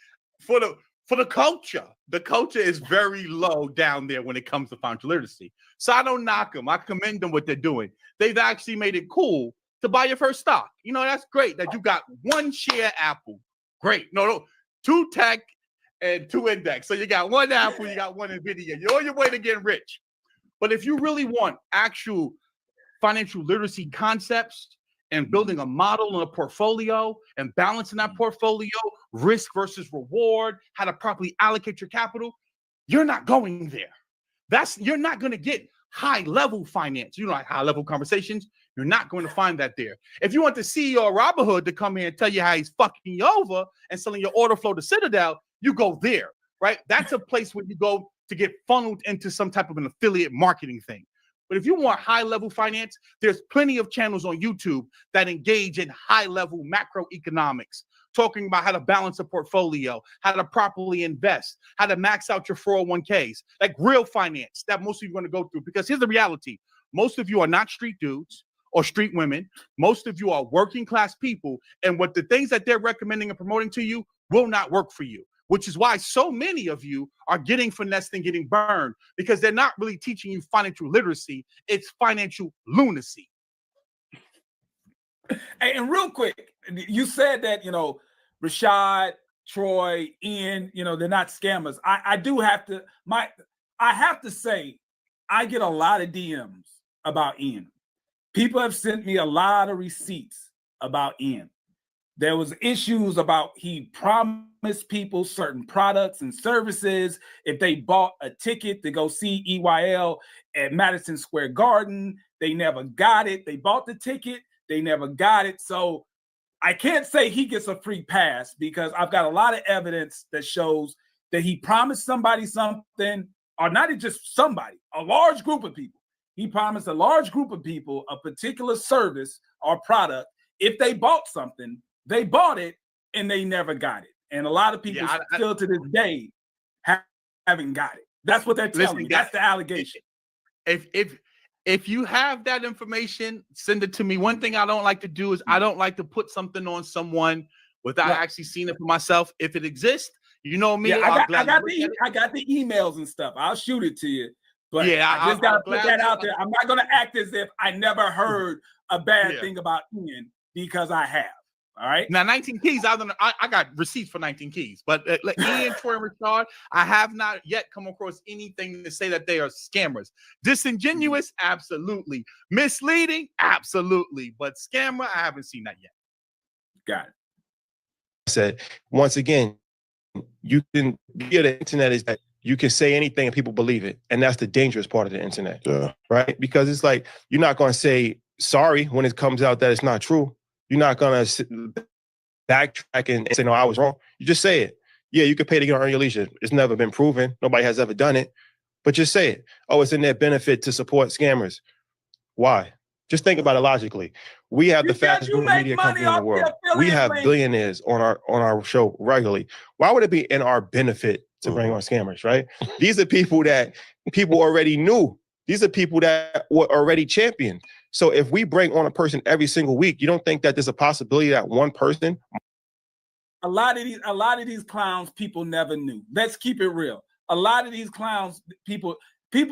For the culture is very low down there when it comes to financial literacy. So I don't knock them. I commend them what they're doing. They've actually made it cool to buy your first stock. That's great that you got one share Apple. Great. No, 2 tech and 2 index. So you got 1 Apple, you got 1 NVIDIA. You're on your way to getting rich. But if you really want actual financial literacy concepts and building a model and a portfolio and balancing that portfolio, risk versus reward, how to properly allocate your capital, you're not going there. You're not going to get high-level finance. Like high-level conversations. You're not going to find that there. If you want the CEO of Robinhood to come in and tell you how he's fucking you over and selling your order flow to Citadel, you go there, right? That's a place where you go to get funneled into some type of an affiliate marketing thing. But if you want high-level finance, there's plenty of channels on YouTube that engage in high-level macroeconomics, talking about how to balance a portfolio, how to properly invest, how to max out your 401ks, like real finance that most of you are going to go through. Because here's the reality. Most of you are not street dudes or street women. Most of you are working class people. And what the things that they're recommending and promoting to you will not work for you. which is why so many of you are getting finessed and getting burned, because they're not really teaching you financial literacy. It's financial lunacy. And real quick, you said that, Rashad, Troy, Ian, they're not scammers. I have to say, I get a lot of DMs about Ian. People have sent me a lot of receipts about Ian. There was issues about he promised people certain products and services if they bought a ticket to go see EYL at Madison Square Garden. They never got it. They bought the ticket. They never got it. So I can't say he gets a free pass, because I've got a lot of evidence that shows that he promised somebody something, or not just somebody, a large group of people. He promised a large group of people a particular service or product. If they bought something, they bought it and they never got it. And a lot of people still to this day haven't got it. That's what they're telling me. That's the allegation. If you have that information, send it to me. One thing I don't like to do is I don't like to put something on someone without actually seeing it for myself. If it exists, you know me. Yeah, I got the emails and stuff. I'll shoot it to you. But I just gotta put that out there. I'm not gonna act as if I never heard a bad thing about Ian, because I have. All right. Now, 19 keys. I got receipts for 19 keys, but like Ian, Troy, and Rashad, I have not yet come across anything to say that they are scammers. Disingenuous, absolutely. Misleading, absolutely. But scammer, I haven't seen that yet. Got it. I said, once again, you can via the internet is that you can say anything and people believe it, and that's the dangerous part of the internet, right? Because it's like you're not going to say sorry when it comes out that it's not true. You're not going to backtrack and say, no, I was wrong. You just say it. Yeah, you could pay to get on Earn Your Leisure. It's never been proven. Nobody has ever done it. But just say it. Oh, it's in their benefit to support scammers. Why? Just think about it logically. We have the fastest growing media company in the world. We have billionaires on our show regularly. Why would it be in our benefit to bring on scammers, right? These are people that people already knew. These are people that were already championed. So if we bring on a person every single week, you don't think that there's a possibility that one person? A lot of these clowns, people never knew. Let's keep it real. A lot of these clowns, people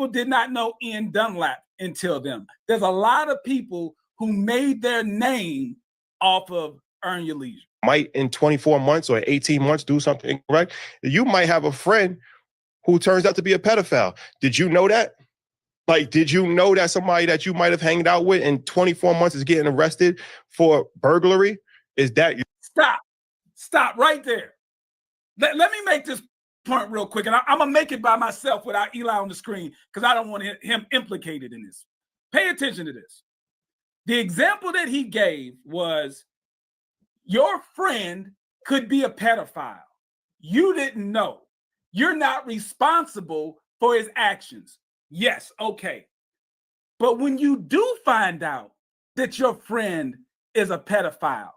did not know Ian Dunlap until them. There's a lot of people who made their name off of Earn Your Leisure. Might in 24 months or 18 months do something incorrect. You might have a friend who turns out to be a pedophile. Did you know that? Like, did you know that somebody that you might have hanged out with in 24 months is getting arrested for burglary? Is that you? Stop right there. Let me make this point real quick, and I'm going to make it by myself without Eli on the screen, because I don't want him implicated in this. Pay attention to this. The example that he gave was, your friend could be a pedophile. You didn't know. You're not responsible for his actions. Yes, okay. But when you do find out that your friend is a pedophile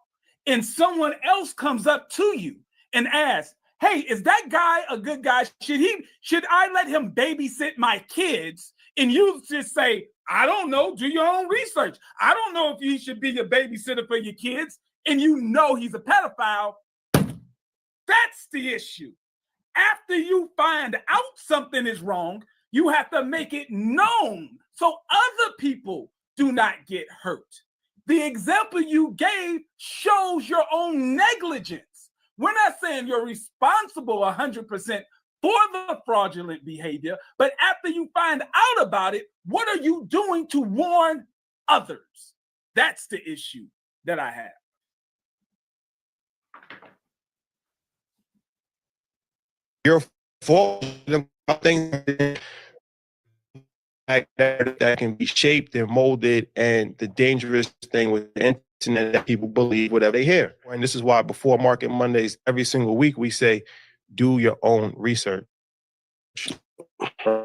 and someone else comes up to you and asks, hey, is that guy a good guy? Should I let him babysit my kids? And you just say, I don't know, do your own research. I don't know if he should be your babysitter for your kids. And you know he's a pedophile. That's the issue. After you find out something is wrong, you have to make it known so other people do not get hurt. The example you gave shows your own negligence. We're not saying you're responsible 100% for the fraudulent behavior, but after you find out about it, what are you doing to warn others? That's the issue that I have. Your fault. Things that can be shaped and molded, and the dangerous thing with the internet that people believe whatever they hear. And this is why before Market Mondays, every single week, we say, do your own research.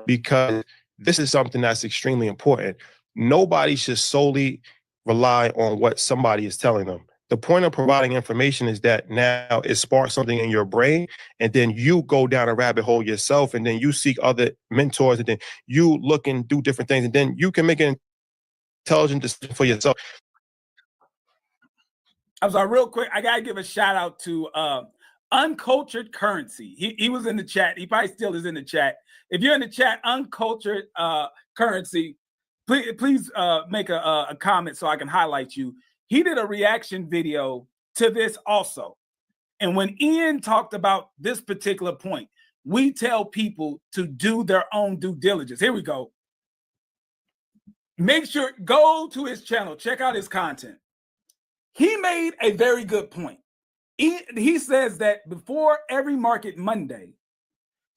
Because this is something that's extremely important. Nobody should solely rely on what somebody is telling them. The point of providing information is that now it sparks something in your brain, and then you go down a rabbit hole yourself, and then you seek other mentors, and then you look and do different things, and then you can make an intelligent decision for yourself. I'm sorry, real quick, I gotta give a shout out to Uncultured Currency. He was in the chat. He probably still is in the chat. If you're in the chat, Uncultured Currency, please make a comment so I can highlight you. He did a reaction video to this also. And when Ian talked about this particular point, we tell people to do their own due diligence. Here we go. Make sure, go to his channel, check out his content. He made a very good point. He says that before every market Monday,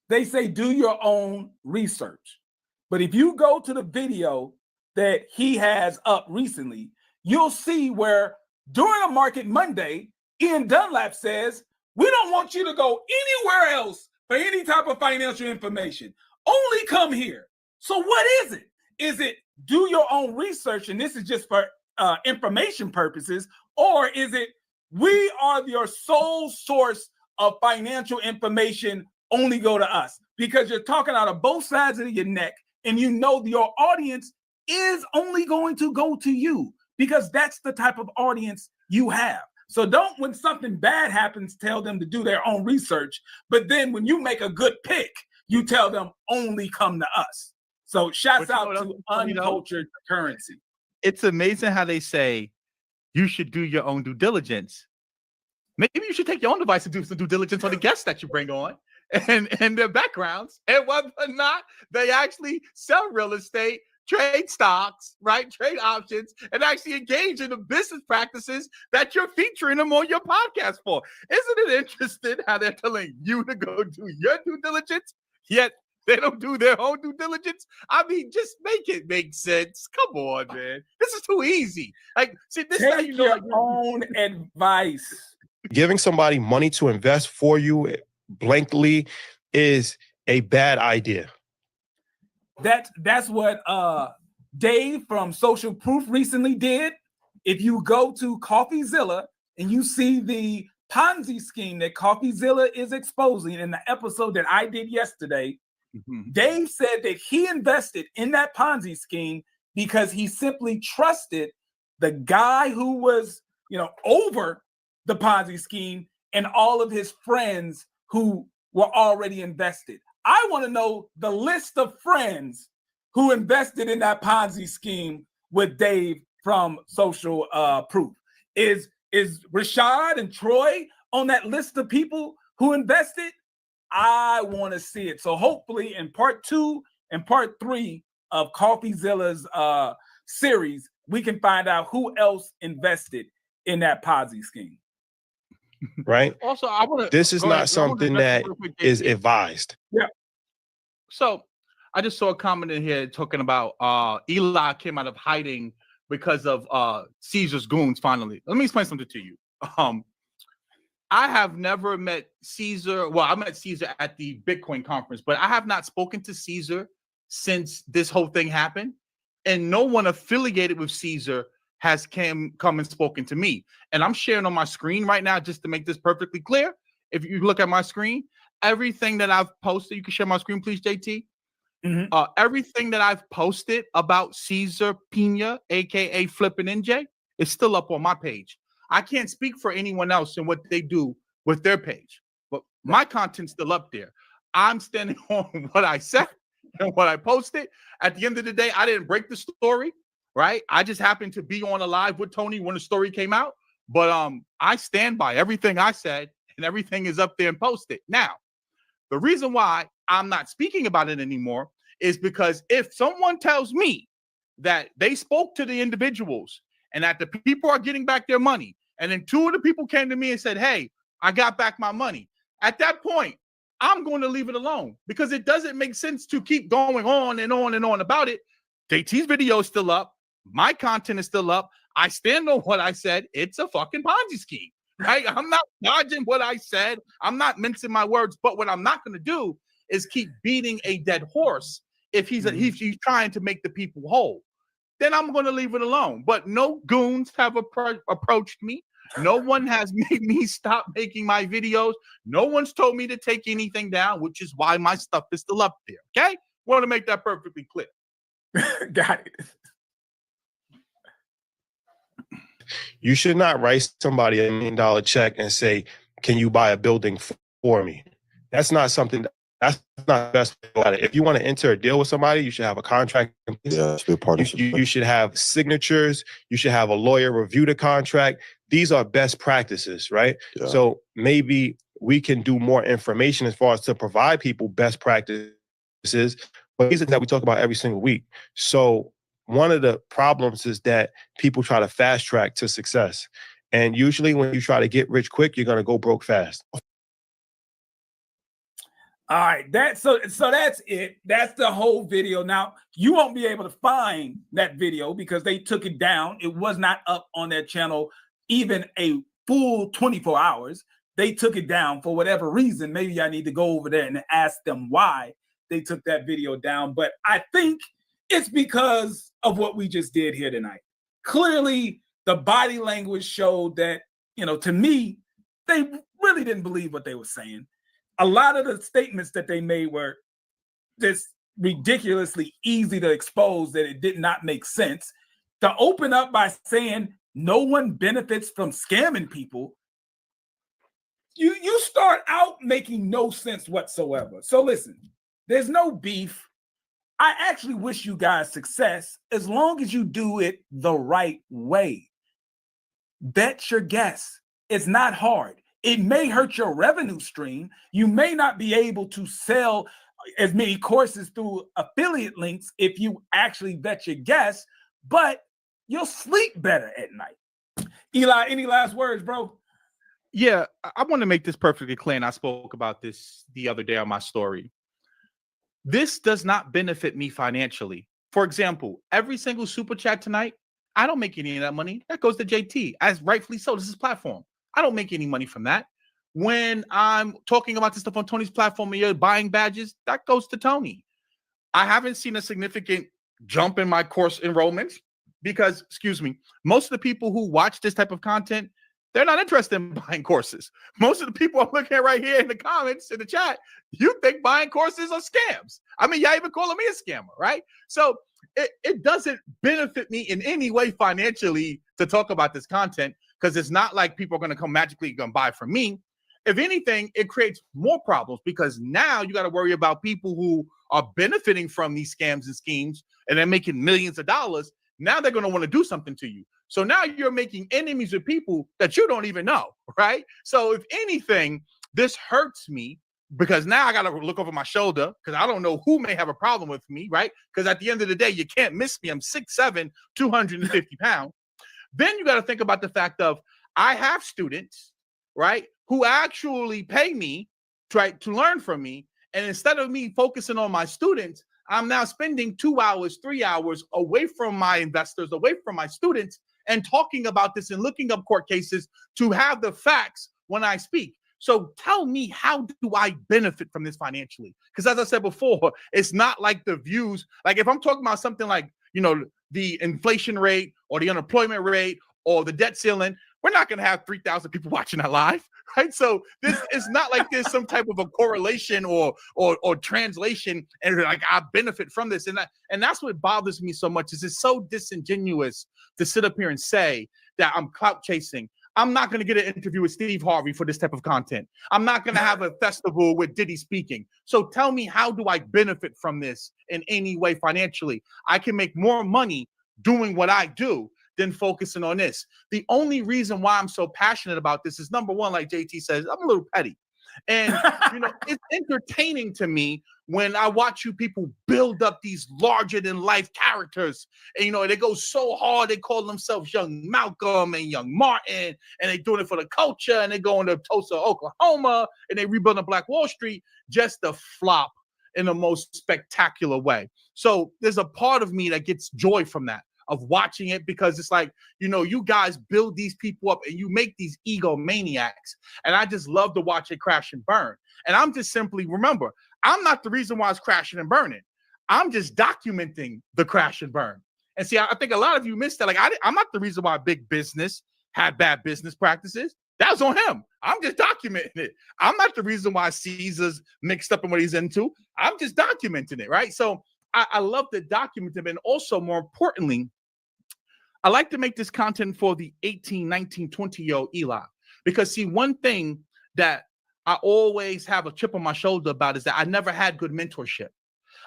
they say do your own research. But if you go to the video that he has up recently, you'll see where during a market Monday, Ian Dunlap says, we don't want you to go anywhere else for any type of financial information. Only come here. So what is it? Is it do your own research, and this is just for information purposes, or is it we are your sole source of financial information, only go to us? Because you're talking out of both sides of your neck, and you know your audience is only going to go to you because that's the type of audience you have. So don't, when something bad happens, tell them to do their own research. But then when you make a good pick, you tell them only come to us. So shouts out to Uncultured Currency. It's amazing how they say you should do your own due diligence. Maybe you should take your own advice and do some due diligence on the guests that you bring on and their backgrounds and whether or not they actually sell real estate, trade stocks, right? Trade options, and actually engage in the business practices that you're featuring them on your podcast for. Isn't it interesting how they're telling you to go do your due diligence, yet they don't do their own due diligence? I mean, just make it make sense. Come on, man. This is too easy. Like, see, this is how you know your own advice. Giving somebody money to invest for you blankly is a bad idea. That's what Dave from Social Proof recently did. If you go to CoffeeZilla and you see the Ponzi scheme that CoffeeZilla is exposing in the episode that I did yesterday, Dave said that he invested in that Ponzi scheme because he simply trusted the guy who was, over the Ponzi scheme and all of his friends who were already invested. I want to know the list of friends who invested in that Ponzi scheme with Dave from Social Proof. Is Rashad and Troy on that list of people who invested? I want to see it. So hopefully in part 2 and part 3 of CoffeeZilla's series, we can find out who else invested in that Ponzi scheme. Right? Also, I want to. This is not something that is advised. Yeah. So I just saw a comment in here talking about Eli came out of hiding because of Caesar's goons. Finally, let me explain something to you. I have never met Caesar. Well, I met Caesar at the Bitcoin conference, but I have not spoken to Caesar since this whole thing happened, and no one affiliated with Caesar has come and spoken to me. And I'm sharing on my screen right now just to make this perfectly clear. If you look at my screen, everything that I've posted, you can share my screen, please, JT. Everything that I've posted about Caesar Pena, aka Flippin' NJ, is still up on my page. I can't speak for anyone else and what they do with their page, but my content's still up there. I'm standing on what I said and what I posted. At the end of the day, I didn't break the story, right? I just happened to be on a live with Tony when the story came out, but I stand by everything I said and everything is up there and posted. Now, the reason why I'm not speaking about it anymore is because if someone tells me that they spoke to the individuals and that the people are getting back their money, and then 2 of the people came to me and said, hey, I got back my money. At that point, I'm going to leave it alone because it doesn't make sense to keep going on and on and on about it. JT's video is still up. My content is still up. I stand on what I said. It's a fucking Ponzi scheme, right? I'm not dodging what I said. I'm not mincing my words. But what I'm not going to do is keep beating a dead horse if he's trying to make the people whole. Then I'm going to leave it alone. But no goons have approached me. No one has made me stop making my videos. No one's told me to take anything down, which is why my stuff is still up there. Okay? Want to make that perfectly clear. Got it. You should not write somebody $1 million check and say, can you buy a building for me? That's not something. That's not the best way about it. If you want to enter a deal with somebody, you should have a contract. Yeah, it's a partnership. You should have signatures. You should have a lawyer review the contract. These are best practices, right? Yeah. So maybe we can do more information as far as to provide people best practices, but these are that we talk about every single week. So one of the problems is that people try to fast track to success. And usually when you try to get rich quick, you're going to go broke fast. All right, so that's it. That's the whole video. Now, you won't be able to find that video because they took it down. It was not up on their channel even a full 24 hours. They took it down for whatever reason. Maybe I need to go over there and ask them why they took that video down. But I think it's because of what we just did here tonight. Clearly, the body language showed that, to me, they really didn't believe what they were saying. A lot of the statements that they made were just ridiculously easy to expose that it did not make sense. To open up by saying no one benefits from scamming people, you start out making no sense whatsoever. So listen, there's no beef. I actually wish you guys success as long as you do it the right way. Bet your guess. It's not hard. It may hurt your revenue stream. You may not be able to sell as many courses through affiliate links if you actually bet your guess, but you'll sleep better at night. Eli, any last words, bro? Yeah, I want to make this perfectly clear, and I spoke about this the other day on my story. This does not benefit me financially. For example, every single super chat tonight, I don't make any of that money. That goes to JT, as rightfully so. This is platform. I don't make any money from that. When I'm talking about this stuff on Tony's platform and you're buying badges, that goes to Tony. I haven't seen a significant jump in my course enrollments because, most of the people who watch this type of content, they're not interested in buying courses. Most of the people I'm looking at right here in the comments, in the chat, you think buying courses are scams. I mean, y'all even calling me a scammer, right? So it doesn't benefit me in any way financially to talk about this content, because it's not like people are going to come magically going to buy from me. If anything, it creates more problems because now you got to worry about people who are benefiting from these scams and schemes and they're making millions of dollars. Now they're going to want to do something to you. So now you're making enemies of people that you don't even know, right? So if anything, this hurts me because now I got to look over my shoulder because I don't know who may have a problem with me, right? Because at the end of the day, you can't miss me. I'm 6'7", 250 pounds. Then you got to think about the fact of I have students, right, who actually pay me to learn from me. And instead of me focusing on my students, I'm now spending 2 hours, 3 hours away from my investors, away from my students, and talking about this and looking up court cases to have the facts when I speak. So tell me, how do I benefit from this financially? Because as I said before, it's not like the views. Like if I'm talking about something like, the inflation rate or the unemployment rate or the debt ceiling, we're not going to have 3,000 people watching that live, right? So this is not like there's some type of a correlation or translation, and like I benefit from this. And that's what bothers me so much is it's so disingenuous to sit up here and say that I'm clout chasing. I'm not going to get an interview with Steve Harvey for this type of content. I'm not going to have a festival with Diddy speaking. So tell me, how do I benefit from this in any way financially? I can make more money doing what I do than focusing on this. The only reason why I'm so passionate about this is, number one, like JT says, I'm a little petty. And, it's entertaining to me when I watch you people build up these larger than life characters. And, they go so hard. They call themselves Young Malcolm and Young Martin, and they're doing it for the culture. And they go into Tulsa, Oklahoma, and they rebuilding Black Wall Street just to flop in the most spectacular way. So there's a part of me that gets joy from that, of watching it, because it's like, you guys build these people up and you make these egomaniacs. And I just love to watch it crash and burn. And I'm just simply, remember, I'm not the reason why it's crashing and burning. I'm just documenting the crash and burn. And see, I think a lot of you missed that. Like, I'm not the reason why big business had bad business practices. That was on him. I'm just documenting it. I'm not the reason why Caesar's mixed up in what he's into. I'm just documenting it, right? So I love to document them. And also, more importantly, I like to make this content for the 18, 19, 20-year-old Eli. Because, see, one thing that I always have a chip on my shoulder about is that I never had good mentorship.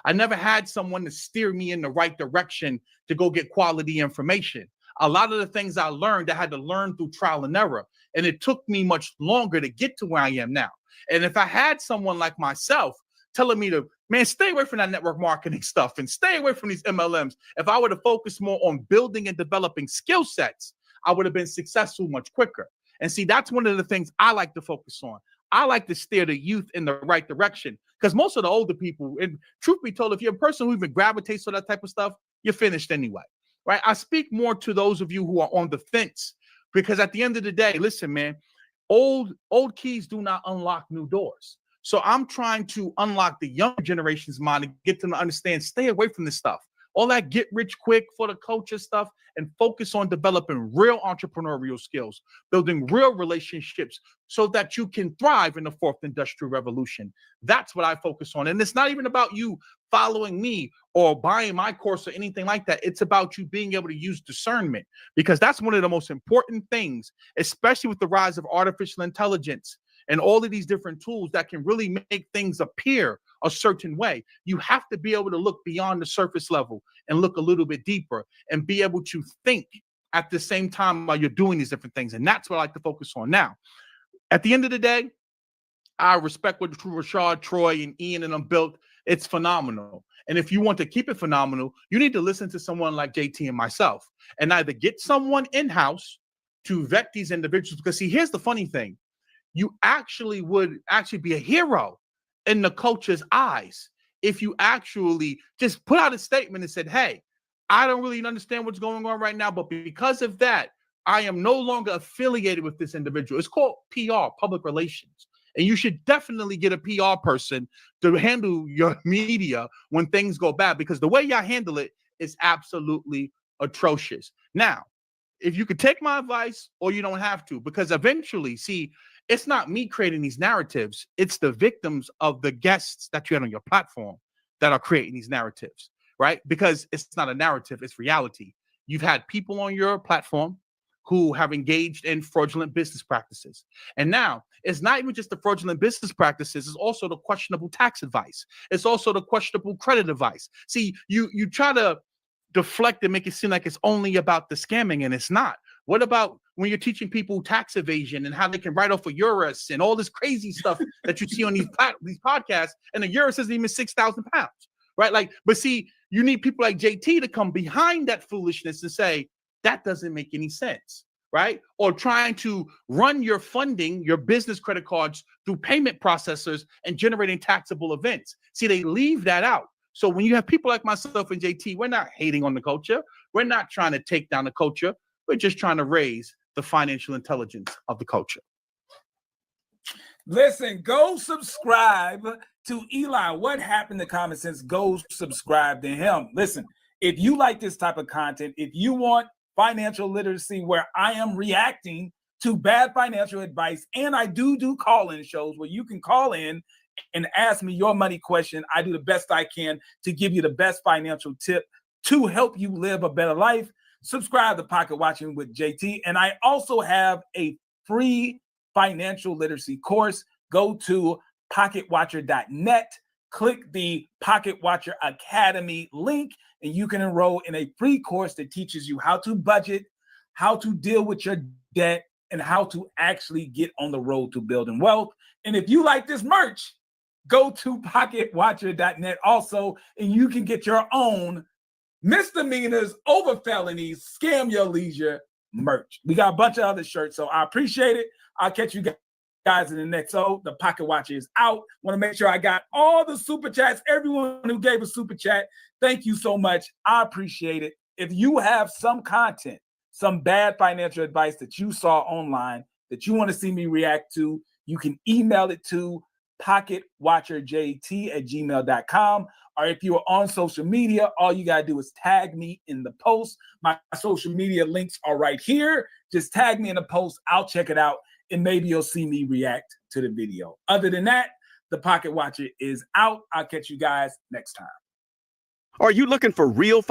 I never had someone to steer me in the right direction to go get quality information. A lot of the things I learned, I had to learn through trial and error. And it took me much longer to get to where I am now. And if I had someone like myself telling me to, man, stay away from that network marketing stuff and stay away from these MLMs, if I would have focused more on building and developing skill sets, I would have been successful much quicker. And see, that's one of the things I like to focus on. I like to steer the youth in the right direction because most of the older people, and truth be told, if you're a person who even gravitates to that type of stuff, you're finished anyway, right? I speak more to those of you who are on the fence because at the end of the day, listen, man, old keys do not unlock new doors. So I'm trying to unlock the younger generation's mind and get them to understand, stay away from this stuff. All that get rich quick for the culture stuff and focus on developing real entrepreneurial skills, building real relationships so that you can thrive in the fourth industrial revolution. That's what I focus on. And it's not even about you following me or buying my course or anything like that. It's about you being able to use discernment because that's one of the most important things, especially with the rise of artificial intelligence and all of these different tools that can really make things appear a certain way. You have to be able to look beyond the surface level and look a little bit deeper and be able to think at the same time while you're doing these different things. And that's what I like to focus on. Now, at the end of the day, I respect what Rashad, Troy, and Ian and them built. It's phenomenal. And if you want to keep it phenomenal, you need to listen to someone like JT and myself and either get someone in-house to vet these individuals. Because see, here's the funny thing. You would be a hero in the culture's eyes if you actually just put out a statement and said, hey, I don't really understand what's going on right now, but because of that, I am no longer affiliated with this individual. It's called PR, public relations. And you should definitely get a PR person to handle your media when things go bad, because the way y'all handle it is absolutely atrocious. Now, if you could take my advice or you don't have to, because eventually, see, it's not me creating these narratives. It's the victims of the guests that you had on your platform that are creating these narratives, right? Because it's not a narrative, it's reality. You've had people on your platform who have engaged in fraudulent business practices. And now it's not even just the fraudulent business practices, it's also the questionable tax advice. It's also the questionable credit advice. See, you try to deflect and make it seem like it's only about the scamming, and it's not. What about when you're teaching people tax evasion and how they can write off a URS and all this crazy stuff that you see on these podcasts, and the URS isn't even 6,000 pounds, right? Like, but see, you need people like JT to come behind that foolishness and say, that doesn't make any sense, right? Or trying to run your funding, your business credit cards through payment processors and generating taxable events. See, they leave that out. So when you have people like myself and JT, we're not hating on the culture. We're not trying to take down the culture. We're just trying to raise the financial intelligence of the culture. Listen, go subscribe to Eli. What happened to Common Sense? Go subscribe to him. Listen, if you like this type of content, if you want financial literacy where I am reacting to bad financial advice, and I do call-in shows where you can call in and ask me your money question. I do the best I can to give you the best financial tip to help you live a better life. Subscribe to Pocket Watching with JT. And I also have a free financial literacy course. Go to pocketwatcher.net, click the Pocket Watcher Academy link, and you can enroll in a free course that teaches you how to budget, how to deal with your debt, and how to actually get on the road to building wealth. And if you like this merch, go to pocketwatcher.net also, and you can get your own misdemeanors over felonies, scam your leisure merch. We got a bunch of other shirts, so I appreciate it. I'll catch you guys in the next. So the Pocket Watcher is out. Want to make sure I got all the super chats. Everyone who gave a super chat, thank you so much. I appreciate it. If you have some content, some bad financial advice that you saw online that you want to see me react to, you can email it to pocketwatcherjt@gmail.com. Or if you are on social media, all you got to do is tag me in the post. My social media links are right here. Just tag me in the post. I'll check it out, and maybe you'll see me react to the video. Other than that, the Pocket Watcher is out. I'll catch you guys next time. Are you looking for real